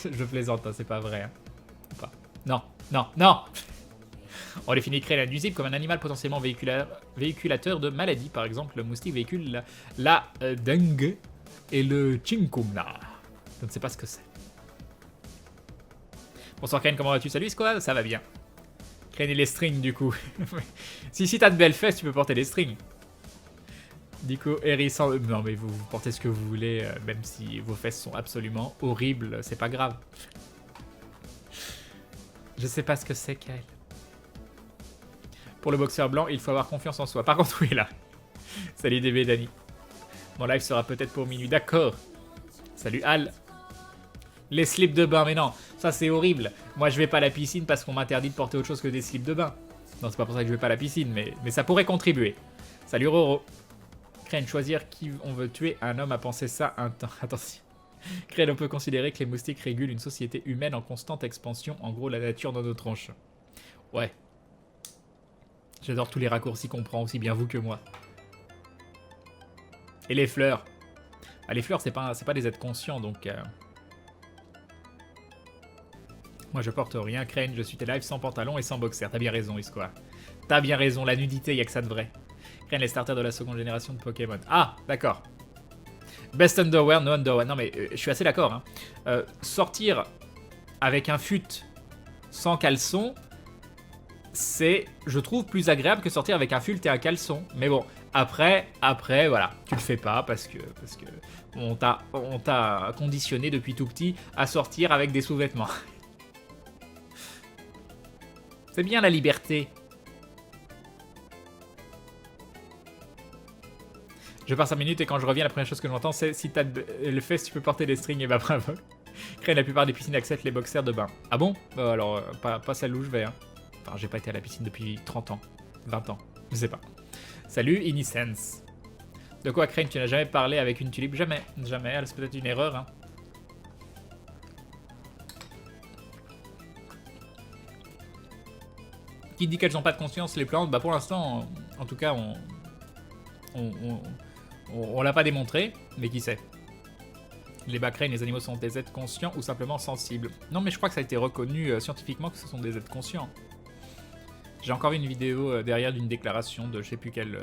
Je plaisante, hein, c'est pas vrai. Hein. Non. On définit créer la nuisible comme un animal potentiellement véhiculateur de maladies. Par exemple, le moustique véhicule la dengue et le chikungunya. Je ne sais pas ce que c'est. Bonsoir Crane, comment vas-tu? Salut Squad, ça va bien. Crane et les strings du coup. si t'as de belles fesses, tu peux porter des strings. Du coup, hérissant... Non mais vous portez ce que vous voulez, même si vos fesses sont absolument horribles, c'est pas grave. Je sais pas ce que c'est, Kael. Pour le boxeur blanc, il faut avoir confiance en soi. Par contre, oui, là. Salut DB, Dani. Mon live sera peut-être pour minuit. D'accord. Salut, Al. Les slips de bain, mais non. Ça, c'est horrible. Moi, je vais pas à la piscine parce qu'on m'interdit de porter autre chose que des slips de bain. Non, c'est pas pour ça que je vais pas à la piscine, mais ça pourrait contribuer. Salut, Roro. Crane, choisir qui on veut tuer. Un homme a pensé ça un temps. Attention. Crane, on peut considérer que les moustiques régulent une société humaine en constante expansion. En gros, la nature dans nos tronches. Ouais. J'adore tous les raccourcis qu'on prend, aussi bien vous que moi. Et les fleurs. Ah, les fleurs, c'est pas des êtres conscients, donc... Moi, je porte rien. Crane, je suis tes lives sans pantalon et sans boxer. T'as bien raison, Isqua. T'as bien raison, la nudité, y a que ça de vrai. Crane, les starters de la seconde génération de Pokémon. Ah, d'accord. Best underwear, no underwear. Non, mais je suis assez d'accord. Hein. Sortir avec un fut sans caleçon... c'est, je trouve, plus agréable que sortir avec un fult et un caleçon. Mais bon, après, voilà, tu le fais pas parce que on t'a conditionné depuis tout petit à sortir avec des sous-vêtements. C'est bien la liberté. Je pars 5 minutes et quand je reviens, la première chose que j'entends, c'est si t'as le fesse, tu peux porter des strings et bah bravo. Crane, la plupart des piscines acceptent les boxers de bain. Ah bon? Bah alors, pas celle où je vais, hein. Enfin, j'ai pas été à la piscine depuis 30 ans, 20 ans, je sais pas. Salut, Innocence. De quoi, Crane, tu n'as jamais parlé avec une tulipe? Jamais, jamais, c'est peut-être une erreur, hein. Qui dit qu'elles n'ont pas de conscience, les plantes? Bah pour l'instant, en tout cas, on l'a pas démontré, mais qui sait. Les Crane, les animaux sont des êtres conscients ou simplement sensibles? Non, mais je crois que ça a été reconnu scientifiquement que ce sont des êtres conscients. J'ai encore vu une vidéo derrière d'une déclaration de je sais plus quelle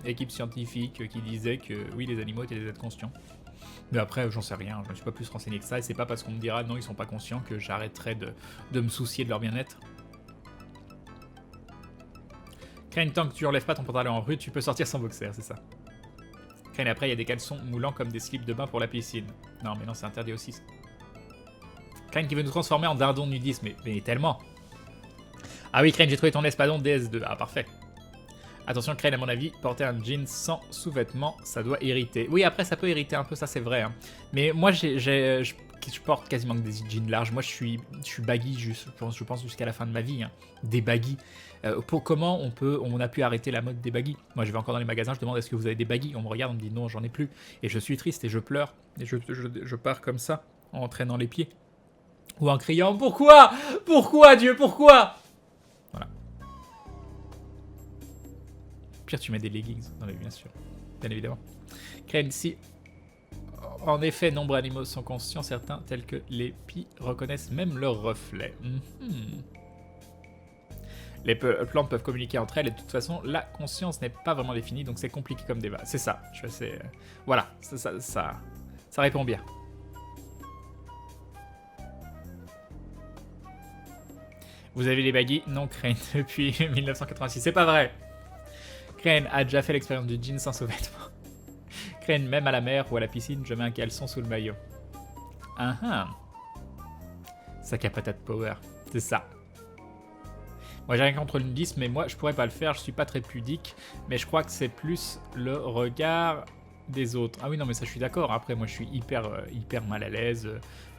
équipe scientifique qui disait que oui, les animaux étaient des êtres conscients. Mais après, j'en sais rien, je ne suis pas plus renseigné que ça, et c'est pas parce qu'on me dira non, ils sont pas conscients que j'arrêterai de me soucier de leur bien-être. Crane, tant que tu enlèves pas ton pantalon en rue, tu peux sortir sans boxer, c'est ça. Crane, après, il y a des caleçons moulants comme des slips de bain pour la piscine. Non, mais non, c'est interdit aussi. Crane qui veut nous transformer en dindon nudisme, mais tellement. Ah oui, Crane, j'ai trouvé ton espadon DS2. Ah, parfait. Attention, Crane, à mon avis, porter un jean sans sous-vêtements, ça doit irriter. Oui, après, ça peut irriter un peu, ça c'est vrai. Hein. Mais moi, je porte quasiment que des jeans larges. Moi, je suis baggy, je pense jusqu'à la fin de ma vie. Hein. Des baggy. Comment on a pu arrêter la mode des baggy? Moi, je vais encore dans les magasins, je demande est-ce que vous avez des baggy? On me regarde, on me dit non, j'en ai plus. Et je suis triste et je pleure. Et je pars comme ça, en traînant les pieds. Ou en criant pourquoi? Pourquoi, Dieu, pourquoi? Voilà. Pire, tu mets des leggings. Non, mais bien sûr. Bien évidemment. Crane, si. En effet, nombreux animaux sont conscients, certains, tels que les pies, reconnaissent même leurs reflets. Les plantes peuvent communiquer entre elles et de toute façon, la conscience n'est pas vraiment définie, donc c'est compliqué comme débat. C'est ça. Je suis assez. Voilà. Ça répond bien. Vous avez les baggy? Non, Crane, depuis 1986. C'est pas vrai. Crane a déjà fait l'expérience du jean sans sous-vêtements. Crane, même à la mer ou à la piscine, je mets un caleçon sous le maillot. Ah ah. Sac à patate power, c'est ça. Moi j'ai rien contre le nudisme, mais moi je pourrais pas le faire, je suis pas très pudique. Mais je crois que c'est plus le regard des autres. Ah oui, non, mais ça je suis d'accord. Après, moi je suis hyper mal à l'aise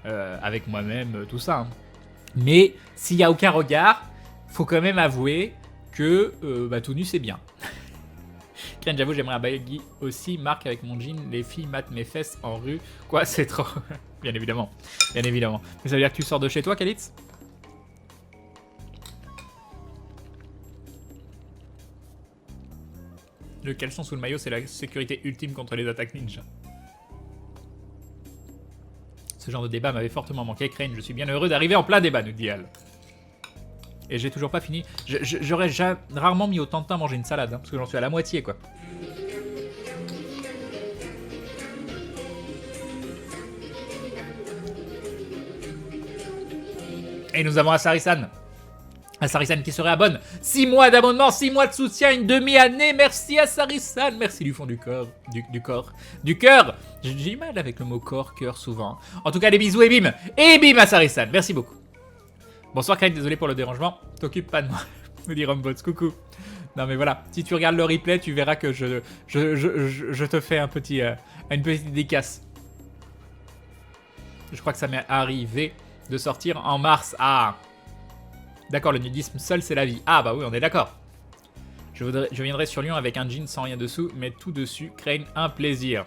avec moi-même, tout ça. Hein. Mais s'il y a aucun regard, faut quand même avouer que tout nu c'est bien. Tiens, j'avoue, j'aimerais un baggy aussi. Marc, avec mon jean, les filles matent mes fesses en rue. Quoi, c'est trop. Bien évidemment. Bien évidemment. Mais ça veut dire que tu sors de chez toi, Kalitz? Le caleçon sous le maillot, c'est la sécurité ultime contre les attaques ninja. Ce genre de débat m'avait fortement manqué. Crane, je suis bien heureux d'arriver en plein débat, nous dit Al. Et j'ai toujours pas fini. J'aurais rarement mis autant de temps à manger une salade, hein, parce que j'en suis à la moitié, quoi. Et nous avons Asari-san. Asari-san qui se réabonne. 6 mois d'abonnement, 6 mois de soutien, une demi-année. Merci Asari-san. Merci du fond du corps. Du corps. Du cœur. J'ai du mal avec le mot corps, cœur souvent. En tout cas, les bisous et bim. Et bim Asari-san. Merci beaucoup. Bonsoir Kyle, désolé pour le dérangement. T'occupes pas de moi. Me dit Rumbots, coucou. Non mais voilà, si tu regardes le replay, tu verras que je te fais une petite dédicace. Je crois que ça m'est arrivé de sortir en mars. Ah, d'accord, le nudisme seul c'est la vie. Ah bah oui, on est d'accord. Je viendrai sur Lyon avec un jean sans rien dessous, mais tout dessus, Crane, un plaisir.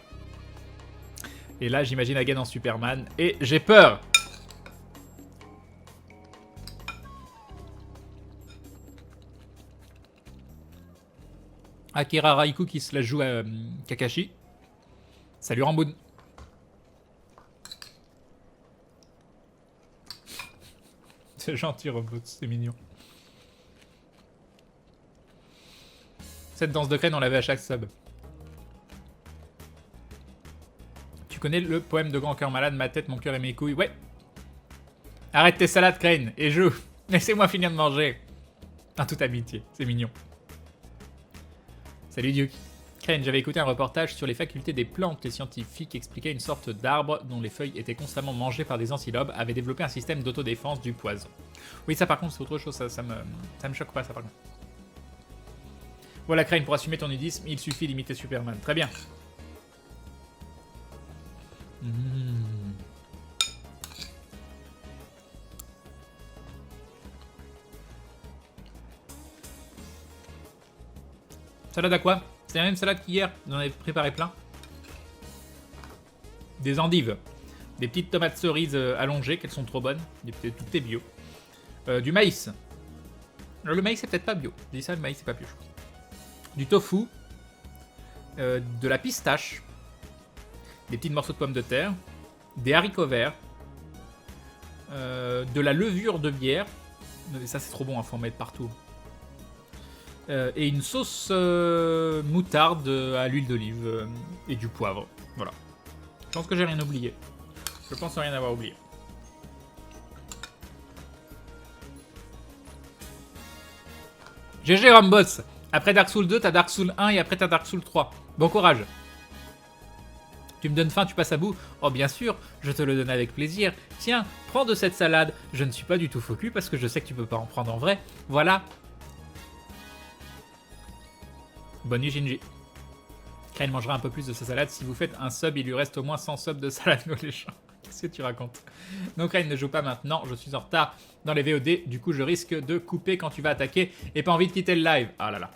Et là, j'imagine Hagen en Superman, et j'ai peur. Akira Raikou qui se la joue à Kakashi. Salut Ramboun. C'est gentil Robot, c'est mignon. Cette danse de Crane, on l'avait à chaque sub. Tu connais le poème de Grand Cœur Malade, ma tête, mon cœur et mes couilles? Ouais. Arrête tes salades Crane et joue. Laissez-moi finir de manger. En toute amitié, c'est mignon. Salut Duke. Crane, j'avais écouté un reportage sur les facultés des plantes. Les scientifiques expliquaient une sorte d'arbre dont les feuilles étaient constamment mangées par des antilopes, avait développé un système d'autodéfense du poison. Oui, ça par contre, c'est autre chose, ça me choque pas, ça par contre. Voilà, Crane, pour assumer ton nudisme, il suffit d'imiter Superman. Très bien. Salade à quoi? C'est la même salade qu'hier, on en avait préparé plein. Des endives, des petites tomates cerises allongées, qu'elles sont trop bonnes, tout est bio. Du maïs. Le maïs c'est peut-être pas bio, je dis ça, le maïs c'est pas bio. Du tofu, de la pistache, des petits morceaux de pommes de terre, des haricots verts, de la levure de bière, ça c'est trop bon, il faut en mettre partout. Et une sauce moutarde à l'huile d'olive et du poivre. Voilà. Je pense que j'ai rien oublié. Je pense rien avoir oublié. GG Ramboss. Après Dark Souls 2, t'as Dark Souls 1 et après t'as Dark Souls 3. Bon courage. Tu me donnes faim, tu passes à bout? Oh bien sûr, je te le donne avec plaisir. Tiens, prends de cette salade. Je ne suis pas du tout faux cul parce que je sais que tu peux pas en prendre en vrai. Voilà. Bonne nuit Shinji. Crane mangera un peu plus de sa salade. Si vous faites un sub, il lui reste au moins 100 subs de salade les gens. Qu'est-ce que tu racontes? Non, Crane ne joue pas maintenant. Je suis en retard dans les VOD. Du coup, je risque de couper quand tu vas attaquer. Et pas envie de quitter le live. Ah là là.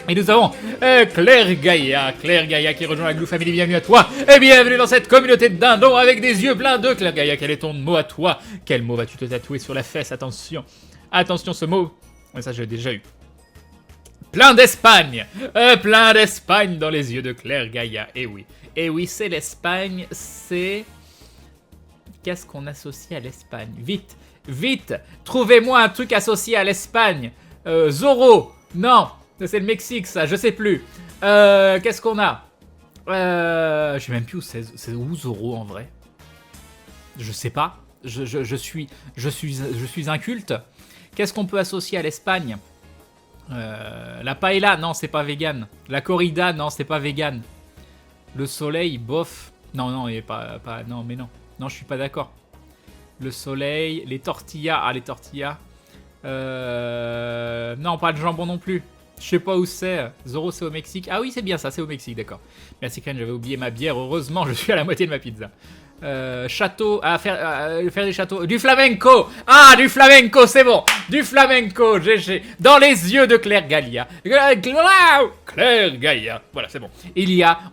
Et nous avons Claire Gaïa qui rejoint la Glou Family. Bienvenue à toi. Et bienvenue dans cette communauté de dindons avec des yeux pleins de Claire Gaïa. Quel est ton mot à toi? Quel mot vas-tu te tatouer sur la fesse? Attention. Attention, ce mot. Ouais, ça, j'ai déjà eu. Plein d'Espagne, plein d'Espagne dans les yeux de Claire Gaïa. Et oui, c'est l'Espagne, c'est... Qu'est-ce qu'on associe à l'Espagne? Vite, vite, trouvez-moi un truc associé à l'Espagne. Zorro, non, c'est le Mexique ça, je sais plus. Qu'est-ce qu'on a? Je sais même plus où c'est où Zorro en vrai. Je sais pas, je suis inculte. Qu'est-ce qu'on peut associer à l'Espagne? La paella, non, c'est pas vegan. La corrida, non, c'est pas vegan. Le soleil, bof. Non, non, et pas, non, mais non. Non, je suis pas d'accord. Le soleil, les tortillas. Ah, les tortillas. Non, pas le jambon non plus. Je sais pas où c'est. Zoro, c'est au Mexique. Ah oui, c'est bien ça, c'est au Mexique, d'accord. Merci, Ken, j'avais oublié ma bière. Heureusement, je suis à la moitié de ma pizza. Château, faire des châteaux. Du flamenco. Ah, du flamenco, c'est bon. Du flamenco, GG. Dans les yeux de Claire Galia. Claire Galia. Voilà, c'est bon.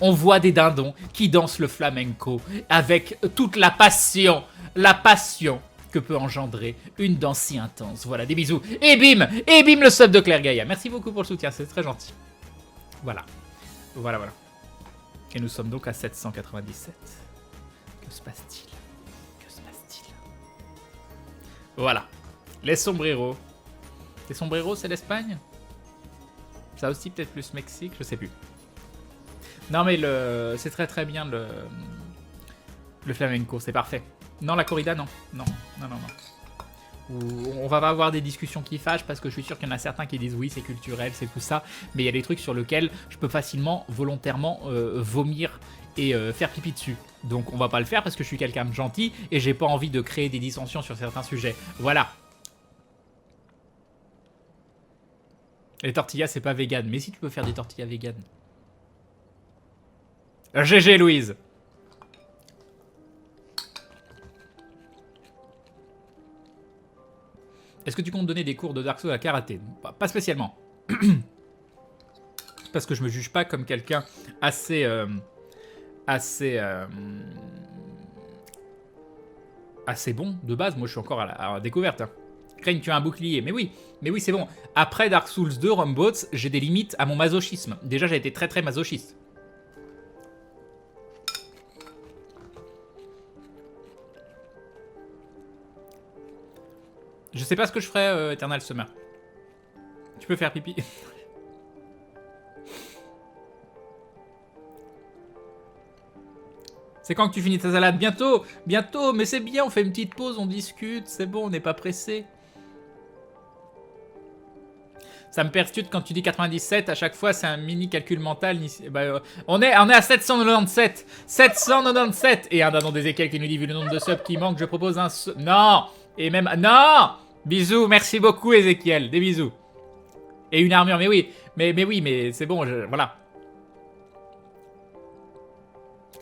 On voit des dindons qui dansent le flamenco avec toute la passion que peut engendrer une danse si intense. Voilà, des bisous. Et bim, le sub de Claire Gaia. Merci beaucoup pour le soutien, c'est très gentil. Voilà. Voilà. Et nous sommes donc à 797. Que se passe-t-il? Voilà. Les sombreros. Les sombreros, c'est l'Espagne? Ça aussi, peut-être plus Mexique, je sais plus. Non, mais c'est très bien le flamenco, c'est parfait. Non, la corrida, non. Non. On va pas avoir des discussions qui fâchent parce que je suis sûr qu'il y en a certains qui disent oui, c'est culturel, c'est tout ça. Mais il y a des trucs sur lesquels je peux facilement, volontairement vomir et faire pipi dessus. Donc on va pas le faire parce que je suis quelqu'un de gentil et j'ai pas envie de créer des dissensions sur certains sujets. Voilà. Les tortillas, c'est pas vegan. Mais si tu peux faire des tortillas vegan. GG Louise. Est-ce que tu comptes donner des cours de Dark Souls à karaté? Pas spécialement. Parce que je me juge pas comme quelqu'un assez bon de base. Moi, je suis encore à la découverte. Hein. Crane, tu as un bouclier. Mais oui, c'est bon. Après Dark Souls 2, Rumbots, j'ai des limites à mon masochisme. Déjà, j'ai été très masochiste. Je sais pas ce que je ferais, Eternal Summer. Tu peux faire pipi. C'est quand que tu finis ta salade? Bientôt, mais c'est bien, on fait une petite pause, on discute, c'est bon, on n'est pas pressé. Ça me perturbe quand tu dis 97, à chaque fois c'est un mini calcul mental. On est à 797. 797. Et un dindon d'Ézéchiel qui nous dit, vu le nombre de subs qui manque, je propose un... Non. Et même... Non. Bisous, merci beaucoup Ézéchiel, des bisous. Et une armure, mais oui, mais c'est bon, voilà.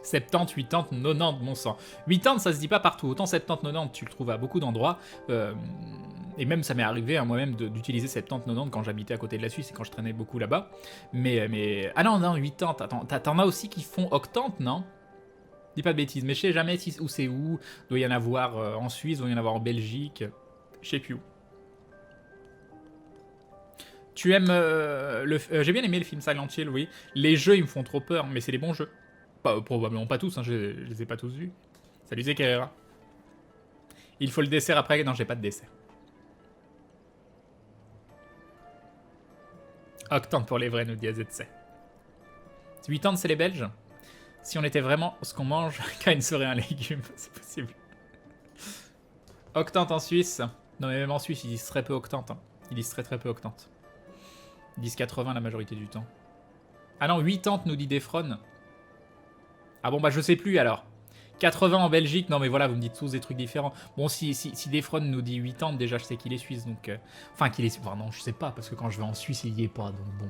70, 80, 90, mon sang. 80, ça se dit pas partout. Autant 70, 90, tu le trouves à beaucoup d'endroits. Et même, ça m'est arrivé à moi-même d'utiliser 70, 90 quand j'habitais à côté de la Suisse et quand je traînais beaucoup là-bas. Mais... Ah non, 80, attends. T'en as aussi qui font 80, non? Dis pas de bêtises, mais je sais jamais où c'est où. Doit y en avoir en Suisse, doit y en avoir en Belgique. Je sais plus où. Tu aimes j'ai bien aimé le film Silent Hill, oui. Les jeux, ils me font trop peur, mais c'est des bons jeux. Probablement pas tous, hein, je les ai pas tous vus. Salut Zekerera. Il faut le dessert après. Non, j'ai pas de dessert. Octante pour les vrais, nous dit AZC. 80, c'est les Belges. Si on était vraiment ce qu'on mange, Kane serait un légume, c'est possible. Octante en Suisse. Non, mais même en Suisse, ils disent très peu octante. Hein. Ils disent très peu octante. Ils disent 80 la majorité du temps. Ah non, 80 nous dit Defron. Ah bon, bah je sais plus alors. 80 en Belgique, non mais voilà, vous me dites tous des trucs différents. Bon, si Defron nous dit 80, déjà je sais qu'il est suisse, donc... Enfin, qu'il est... Enfin, non, je sais pas, parce que quand je vais en Suisse, il y est pas, donc bon...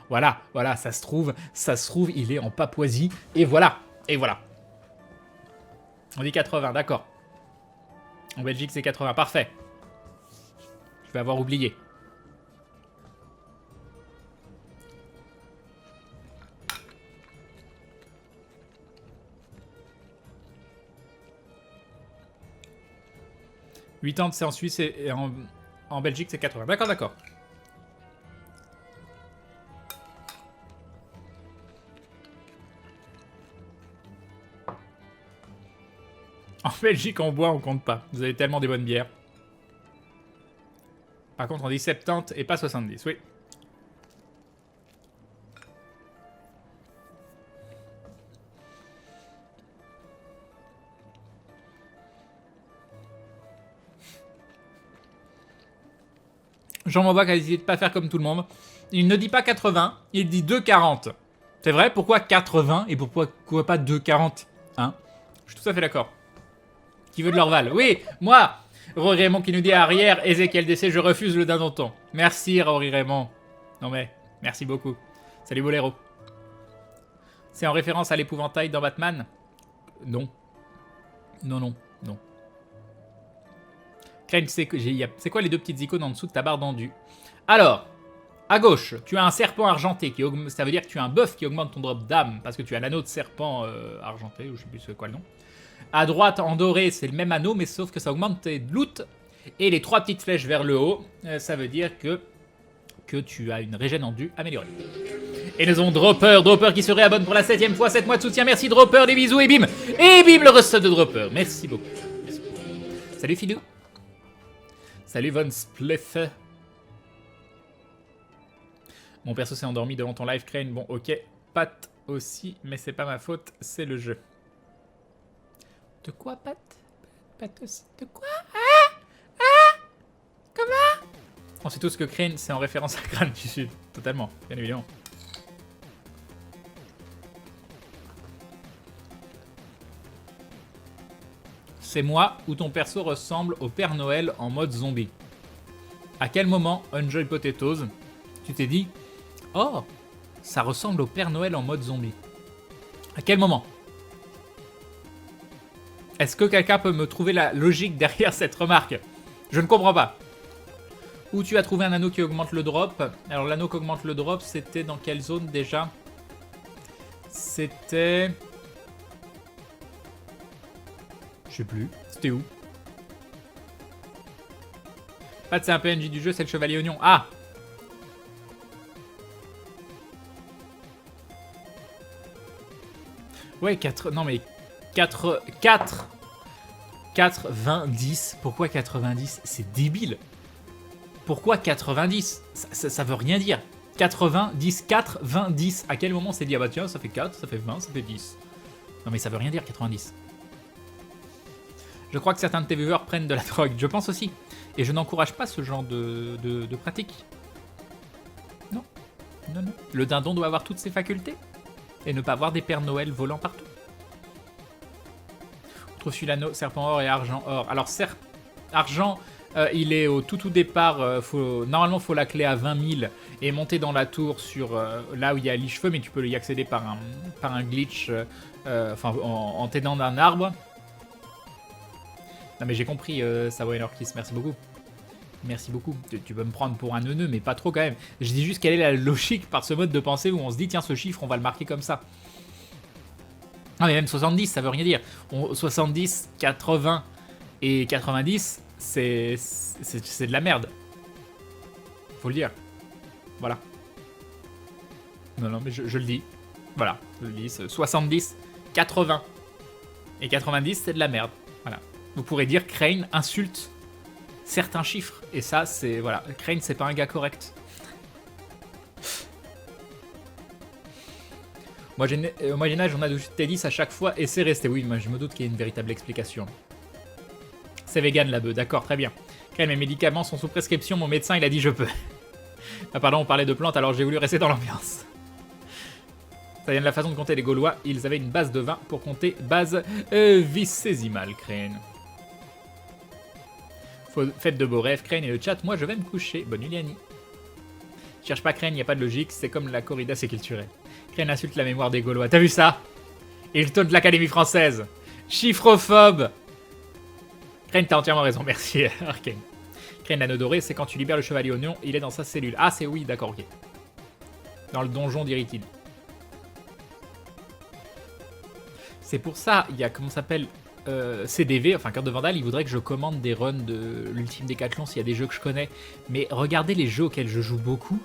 Voilà, ça se trouve, il est en Papouasie, et voilà. On dit 80, d'accord. En Belgique, c'est 80, parfait. Je vais avoir oublié. « 80, c'est en Suisse et en Belgique, c'est 80. » D'accord. En Belgique, on boit, on compte pas. Vous avez tellement des bonnes bières. Par contre, on dit 70 et pas 70, oui. Jean Maubac a décidé de pas faire comme tout le monde. Il ne dit pas 80, il dit 2,40. C'est vrai, pourquoi 80 et pourquoi pas 2,40 hein? Je suis tout à fait d'accord. Qui veut de l'Orval? Oui, moi Rory Raymond qui nous dit arrière, Ezekiel DC, je refuse le dindonton. Merci Rory Raymond. Non mais, merci beaucoup. Salut Bolero. C'est en référence à l'épouvantail dans Batman? Non. Non, non, non. Crane, c'est quoi les deux petites icônes en dessous de ta barre d'endu? Alors, à gauche, tu as un serpent argenté, ça veut dire que tu as un buff qui augmente ton drop d'âme, parce que tu as l'anneau de serpent argenté, ou je sais plus c'est quoi le nom. À droite, en doré, c'est le même anneau, mais sauf que ça augmente tes loot. Et les 3 petites flèches vers le haut, ça veut dire que tu as une régène endu améliorée. Et nous avons Dropper qui se réabonne pour la 7ème fois, 7 mois de soutien. Merci Dropper, des bisous et bim. Et bim, le reste de Dropper. Merci beaucoup. Merci beaucoup. Salut Fidou. Salut Von Spliff. Mon perso s'est endormi devant ton live, Crane. Bon, ok. Pat aussi, mais c'est pas ma faute, c'est le jeu. De quoi, Pat? Pat aussi. De quoi? Comment? On sait tous que Crane, c'est en référence à Crâne du Sud. Totalement, bien évidemment. C'est moi où ton perso ressemble au Père Noël en mode zombie. À quel moment, Enjoy Potatoes, tu t'es dit « Oh, ça ressemble au Père Noël en mode zombie ». À quel moment? Est-ce que quelqu'un peut me trouver la logique derrière cette remarque? Je ne comprends pas. Où tu as trouvé un anneau qui augmente le drop? Alors l'anneau qui augmente le drop, c'était dans quelle zone déjà? C'était... Je sais plus. C'était où? Pat, c'est un PNJ du jeu, c'est le chevalier oignon. Ah! Ouais, 4... Non mais... 90. Pourquoi 90? C'est débile. Pourquoi 90? Ça veut rien dire. 90, 4, 20, 10. À quel moment on s'est dit, ah bah tiens, ça fait 4, ça fait 20, ça fait 10. Non mais ça veut rien dire, 90. Je crois que certains de tes viewers prennent de la drogue. Je pense aussi. Et je n'encourage pas ce genre de pratique. Non. Non, non. Le dindon doit avoir toutes ses facultés. Et ne pas avoir des Pères Noël volant partout. Trouve l'anneau, serpent or et argent or. Alors, argent, il est au tout départ. Normalement, il faut la clé à 20 000 et monter dans la tour sur là où il y a l'Icheveux, mais tu peux y accéder par un glitch, en t'aidant d'un arbre. Non, mais j'ai compris, Savoy Orkis, merci beaucoup. Merci beaucoup. Tu peux me prendre pour un neuneu, mais pas trop quand même. Je dis juste quelle est la logique par ce mode de pensée où on se dit, tiens, ce chiffre, on va le marquer comme ça. Ah mais même 70, ça veut rien dire. 70, 80 et 90, c'est de la merde. Faut le dire. Voilà. Non, non, mais je le dis. Voilà, je le dis. 70, 80 et 90, c'est de la merde. Voilà. Vous pourrez dire Crane insulte certains chiffres. Et ça, c'est... Voilà. Crane, c'est pas un gars correct. Au Moyen-Âge, on a du tennis à chaque fois et c'est resté. Oui, moi je me doute qu'il y a une véritable explication. C'est vegan la bœuf, d'accord, très bien. Crème, mes médicaments sont sous prescription, mon médecin il a dit je peux. Ah pardon, on parlait de plantes alors j'ai voulu rester dans l'ambiance. Ça vient de la façon de compter les Gaulois, ils avaient une base de 20 pour compter base vicésimale, Crane. Faites de beaux rêves, Crane et le chat, moi je vais me coucher. Bonne nuit Liani. Cherche pas Crane, y a pas de logique, c'est comme la corrida c'est culturel. Crane insulte la mémoire des Gaulois. T'as vu ça? Il taunte l'Académie française. Chiffrophobe. Crane, t'as entièrement raison. Merci, Arkane. Crane, l'anneau doré, c'est quand tu libères le chevalier oignon, il est dans sa cellule. Ah, c'est oui, d'accord, ok. Dans le donjon d'Irithil. C'est pour ça, il y a, comment ça s'appelle, CDV, enfin Cœur de Vandale, il voudrait que je commande des runs de l'Ultime Décathlon s'il y a des jeux que je connais. Mais regardez les jeux auxquels je joue beaucoup,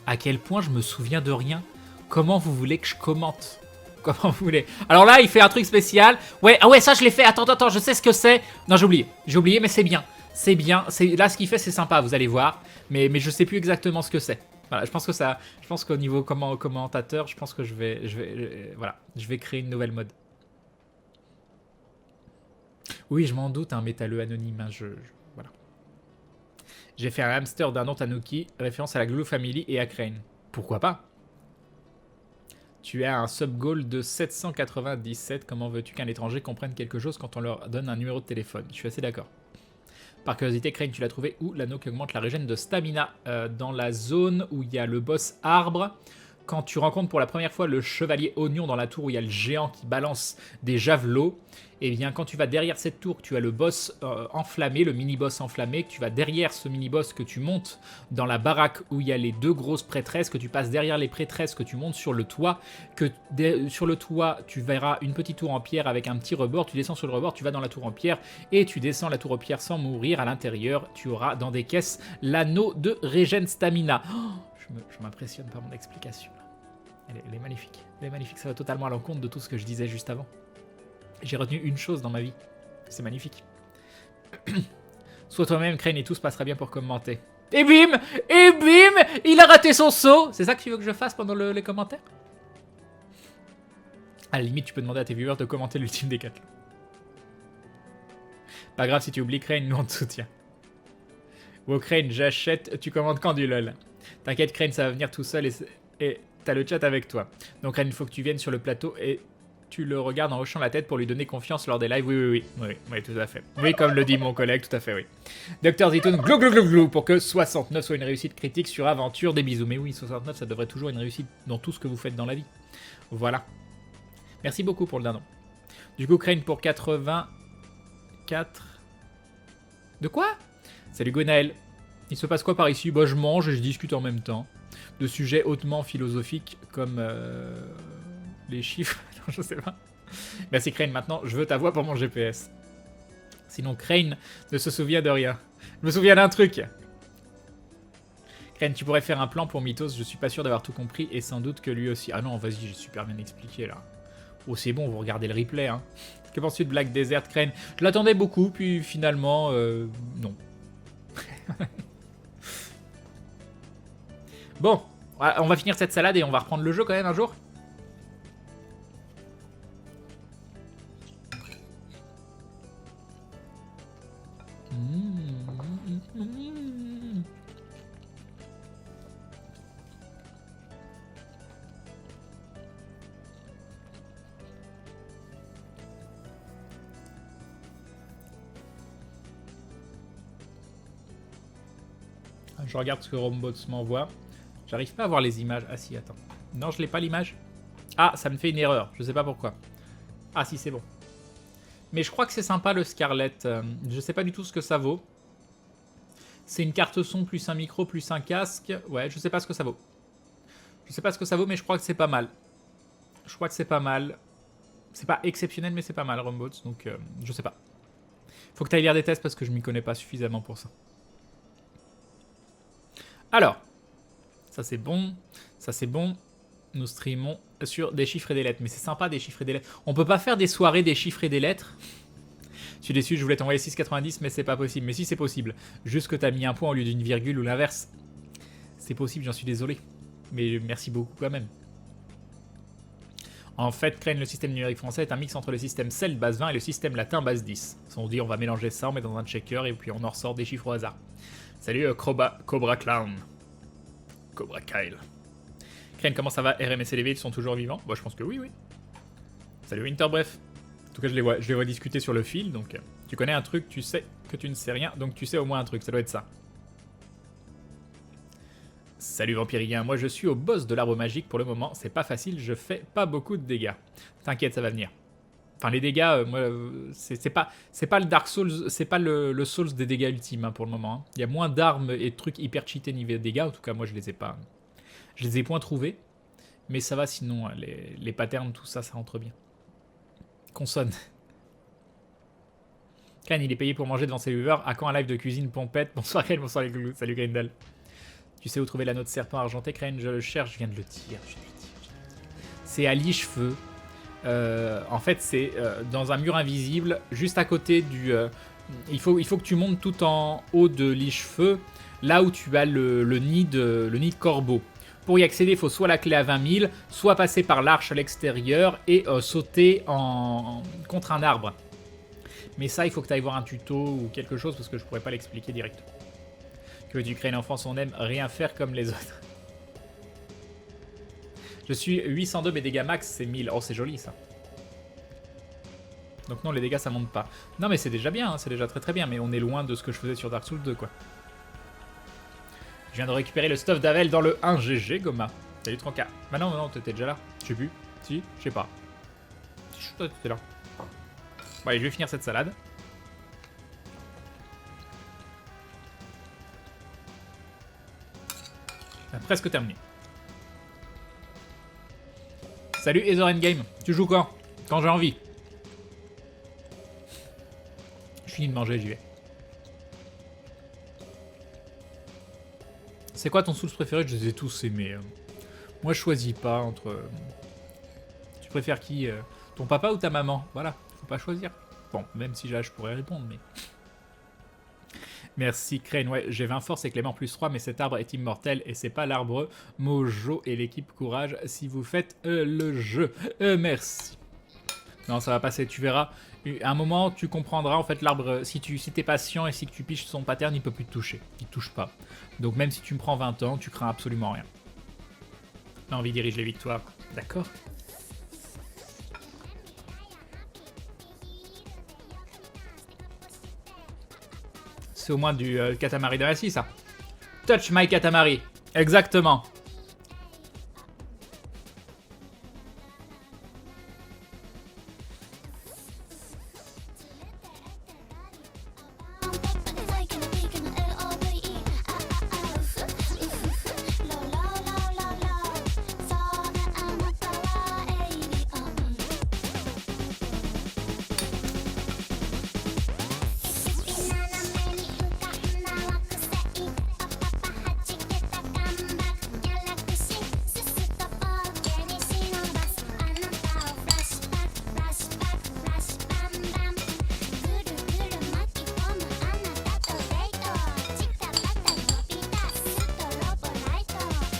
à quel point je me souviens de rien. Comment vous voulez que je commente? Comment vous voulez? Alors là, il fait un truc spécial. Ouais, ah ouais, ça je l'ai fait. Attends, je sais ce que c'est. Non, j'ai oublié. J'ai oublié, mais c'est bien. C'est bien. Là, ce qu'il fait, c'est sympa, vous allez voir. Mais je sais plus exactement ce que c'est. Voilà, je pense qu'au niveau commentateur, je pense que je vais créer une nouvelle mode. Oui, je m'en doute, un métalleux anonyme. Hein, voilà. J'ai fait un hamster d'un nom Tanuki, référence à la Glue Family et à Crane. Pourquoi pas? Tu as un sub-goal de 797. Comment veux-tu qu'un étranger comprenne quelque chose quand on leur donne un numéro de téléphone? Je suis assez d'accord. Par curiosité, Crane, tu l'as trouvé où? L'anneau qui augmente la régène de stamina. Dans la zone où il y a le boss arbre. Quand tu rencontres pour la première fois le chevalier oignon dans la tour où il y a le géant qui balance des javelots, et bien quand tu vas derrière cette tour, tu as le boss enflammé, le mini-boss enflammé, que tu vas derrière ce mini-boss, que tu montes dans la baraque où il y a les deux grosses prêtresses, que tu passes derrière les prêtresses, que tu montes sur le toit, que sur le toit, tu verras une petite tour en pierre avec un petit rebord, tu descends sur le rebord, tu vas dans la tour en pierre, et tu descends la tour en pierre sans mourir. À l'intérieur, tu auras dans des caisses l'anneau de régène stamina. Oh, je m'impressionne par mon explication. Elle est magnifique. Elle est magnifique. Ça va totalement à l'encontre de tout ce que je disais juste avant. J'ai retenu une chose dans ma vie. C'est magnifique. Sois toi-même, Crane, et tout se passera bien pour commenter. Et bim! Et bim! Il a raté son saut! C'est ça que tu veux que je fasse pendant les commentaires? À la limite, tu peux demander à tes viewers de commenter l'ultime des 4. Pas grave si tu oublies Crane, nous on te soutient. Wow, Crane, j'achète. Tu commandes quand du LOL? T'inquiète, Crane, ça va venir tout seul et t'as le chat avec toi. Donc Crane, il faut que tu viennes sur le plateau et tu le regardes en hochant la tête pour lui donner confiance lors des lives. Oui, tout à fait. Oui, comme le dit mon collègue, tout à fait, oui. Dr Zitoun, glou glou glou glou, pour que 69 soit une réussite critique sur Aventure. Des bisous. Mais oui, 69, ça devrait toujours être une réussite dans tout ce que vous faites dans la vie. Voilà. Merci beaucoup pour le dindon. Du coup, Crane pour 84. De quoi? Salut Gwenaël. Il se passe quoi par ici? Bah, je mange et je discute en même temps. De sujets hautement philosophiques comme les chiffres. Non, je sais pas. Merci Crane, maintenant je veux ta voix pour mon GPS. Sinon Crane ne se souvient de rien. Je me souviens d'un truc. Crane, tu pourrais faire un plan pour Mythos, je suis pas sûr d'avoir tout compris et sans doute que lui aussi. Ah non, vas-y, j'ai super bien expliqué là. Oh, c'est bon, vous regardez le replay. Hein. Que penses-tu de Black Desert, Crane? Je l'attendais beaucoup, puis finalement, non. Bon, on va finir cette salade et on va reprendre le jeu quand même un jour. Je regarde ce que Rombots m'envoie. J'arrive pas à voir les images. Ah si, attends. Non, je l'ai pas l'image. Ah, ça me fait une erreur. Je sais pas pourquoi. Ah si, c'est bon. Mais je crois que c'est sympa le Scarlett. Je sais pas du tout ce que ça vaut. C'est une carte son plus un micro plus un casque. Ouais, je sais pas ce que ça vaut. Je sais pas ce que ça vaut, mais je crois que c'est pas mal. Je crois que c'est pas mal. C'est pas exceptionnel, mais c'est pas mal, Rombots. Donc, je sais pas. Faut que tu ailles lire des tests parce que je m'y connais pas suffisamment pour ça. Alors, ça c'est bon, ça c'est bon. Nous streamons sur des chiffres et des lettres. Mais c'est sympa des chiffres et des lettres. On peut pas faire des soirées des chiffres et des lettres. Je suis déçu, je voulais t'envoyer 6,90 mais c'est pas possible. Mais si c'est possible, juste que t'as mis un point au lieu d'une virgule ou l'inverse. C'est possible, j'en suis désolé. Mais merci beaucoup quand même. En fait, Crane, le système numérique français est un mix entre le système CEL base 20 et le système latin base 10. On dit on va mélanger ça, on met dans un checker et puis on en ressort des chiffres au hasard. Salut Cobra Clown. Cobra Kyle. Crane, comment ça va? RM et CDV, ils sont toujours vivants? Bon, je pense que oui. Salut Winter, bref. En tout cas, je les vois discuter sur le fil, donc tu connais un truc, tu sais que tu ne sais rien, donc tu sais au moins un truc, ça doit être ça. Salut Vampirien, moi je suis au boss de l'arbre magique pour le moment, c'est pas facile, je fais pas beaucoup de dégâts. T'inquiète, ça va venir. Enfin, les dégâts, moi, c'est pas le Dark Souls, c'est pas le Souls des dégâts ultimes hein, pour le moment. Hein. Il y a moins d'armes et de trucs hyper cheatés niveau dégâts. En tout cas, moi, je les ai pas. Je les ai point trouvés. Mais ça va sinon, hein, les patterns, tout ça, ça rentre bien. Consonne. Crane, il est payé pour manger devant ses viewers. À quand un live de cuisine pompette? Bonsoir Crane, bonsoir les goulous. Salut Grindel. Tu sais où trouver l'anneau de serpent argenté, Crane? Je le cherche, je viens de le dire. C'est à Lichefeu. En fait, c'est dans un mur invisible, juste à côté du... il faut que tu montes tout en haut de Lichefeu, là où tu as le nid de corbeau. Pour y accéder, il faut soit la clé à 20 000, soit passer par l'arche à l'extérieur et sauter contre un arbre. Mais ça, il faut que tu ailles voir un tuto ou quelque chose, parce que je pourrais pas l'expliquer directement. Que veux-tu créer en France? On aime rien faire comme les autres. Je suis 802, mes dégâts max, c'est 1000. Oh, c'est joli, ça. Donc non, les dégâts, ça monte pas. Non, mais c'est déjà bien, hein, c'est déjà très très bien. Mais on est loin de ce que je faisais sur Dark Souls 2, quoi. Je viens de récupérer le stuff d'Avel dans le 1 GG, Goma. Salut, Tronca. Bah non, non, t'étais déjà là. Je sais plus. Si, je sais pas. Toi, t'étais là. Bon, allez, je vais finir cette salade. Presque terminé. Salut Ether Endgame. Tu joues quand? Quand j'ai envie. Je finis de manger, j'y vais. C'est quoi ton Souls préféré? Je les ai tous aimés. Moi, je choisis pas entre... Tu préfères qui? Ton papa ou ta maman? Voilà, faut pas choisir. Bon, même si je pourrais répondre, mais... Merci Crane, ouais, j'ai 20 force et Clément plus 3, mais cet arbre est immortel et c'est pas l'arbre Mojo et l'équipe courage si vous faites le jeu. Merci. Non, ça va passer, tu verras. À un moment, tu comprendras, en fait, l'arbre, si t'es patient et si tu piches son pattern, il peut plus te toucher. Il te touche pas. Donc même si tu me prends 20 ans, tu crains absolument rien. L'envie dirige les victoires. D'accord. C'est au moins du Katamari Damacy, ça. Touch my Katamari. Exactement.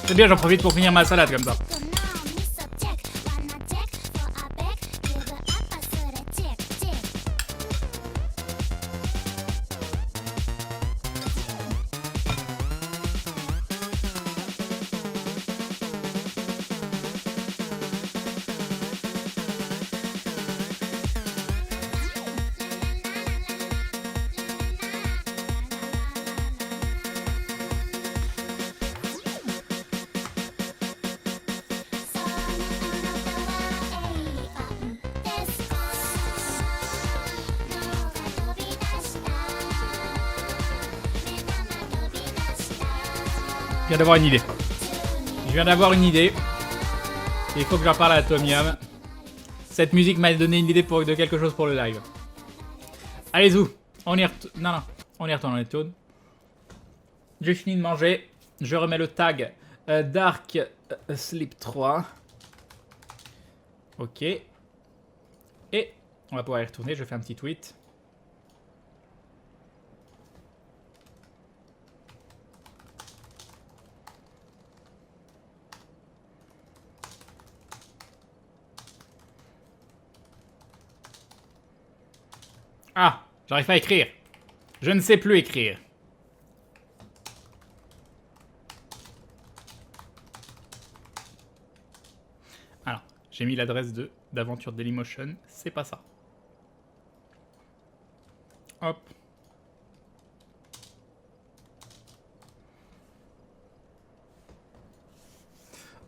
C'est bien, j'en profite pour finir ma salade comme ça. Je viens d'avoir une idée. Et il faut que j'en parle à Atomium. Cette musique m'a donné une idée de quelque chose pour le live. Allez-y, on y retourne. Non, on y retourne, on y retourne. J'ai fini de manger. Je remets le tag Dark Sleep 3. Ok. Et on va pouvoir y retourner. Je fais un petit tweet. Ah, j'arrive pas à écrire. Je ne sais plus écrire. Alors, j'ai mis l'adresse d'Aventure Dailymotion. C'est pas ça. Hop.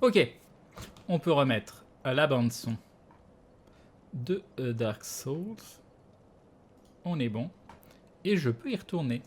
Ok. On peut remettre la bande son de Dark Souls. On est bon. Et je peux y retourner.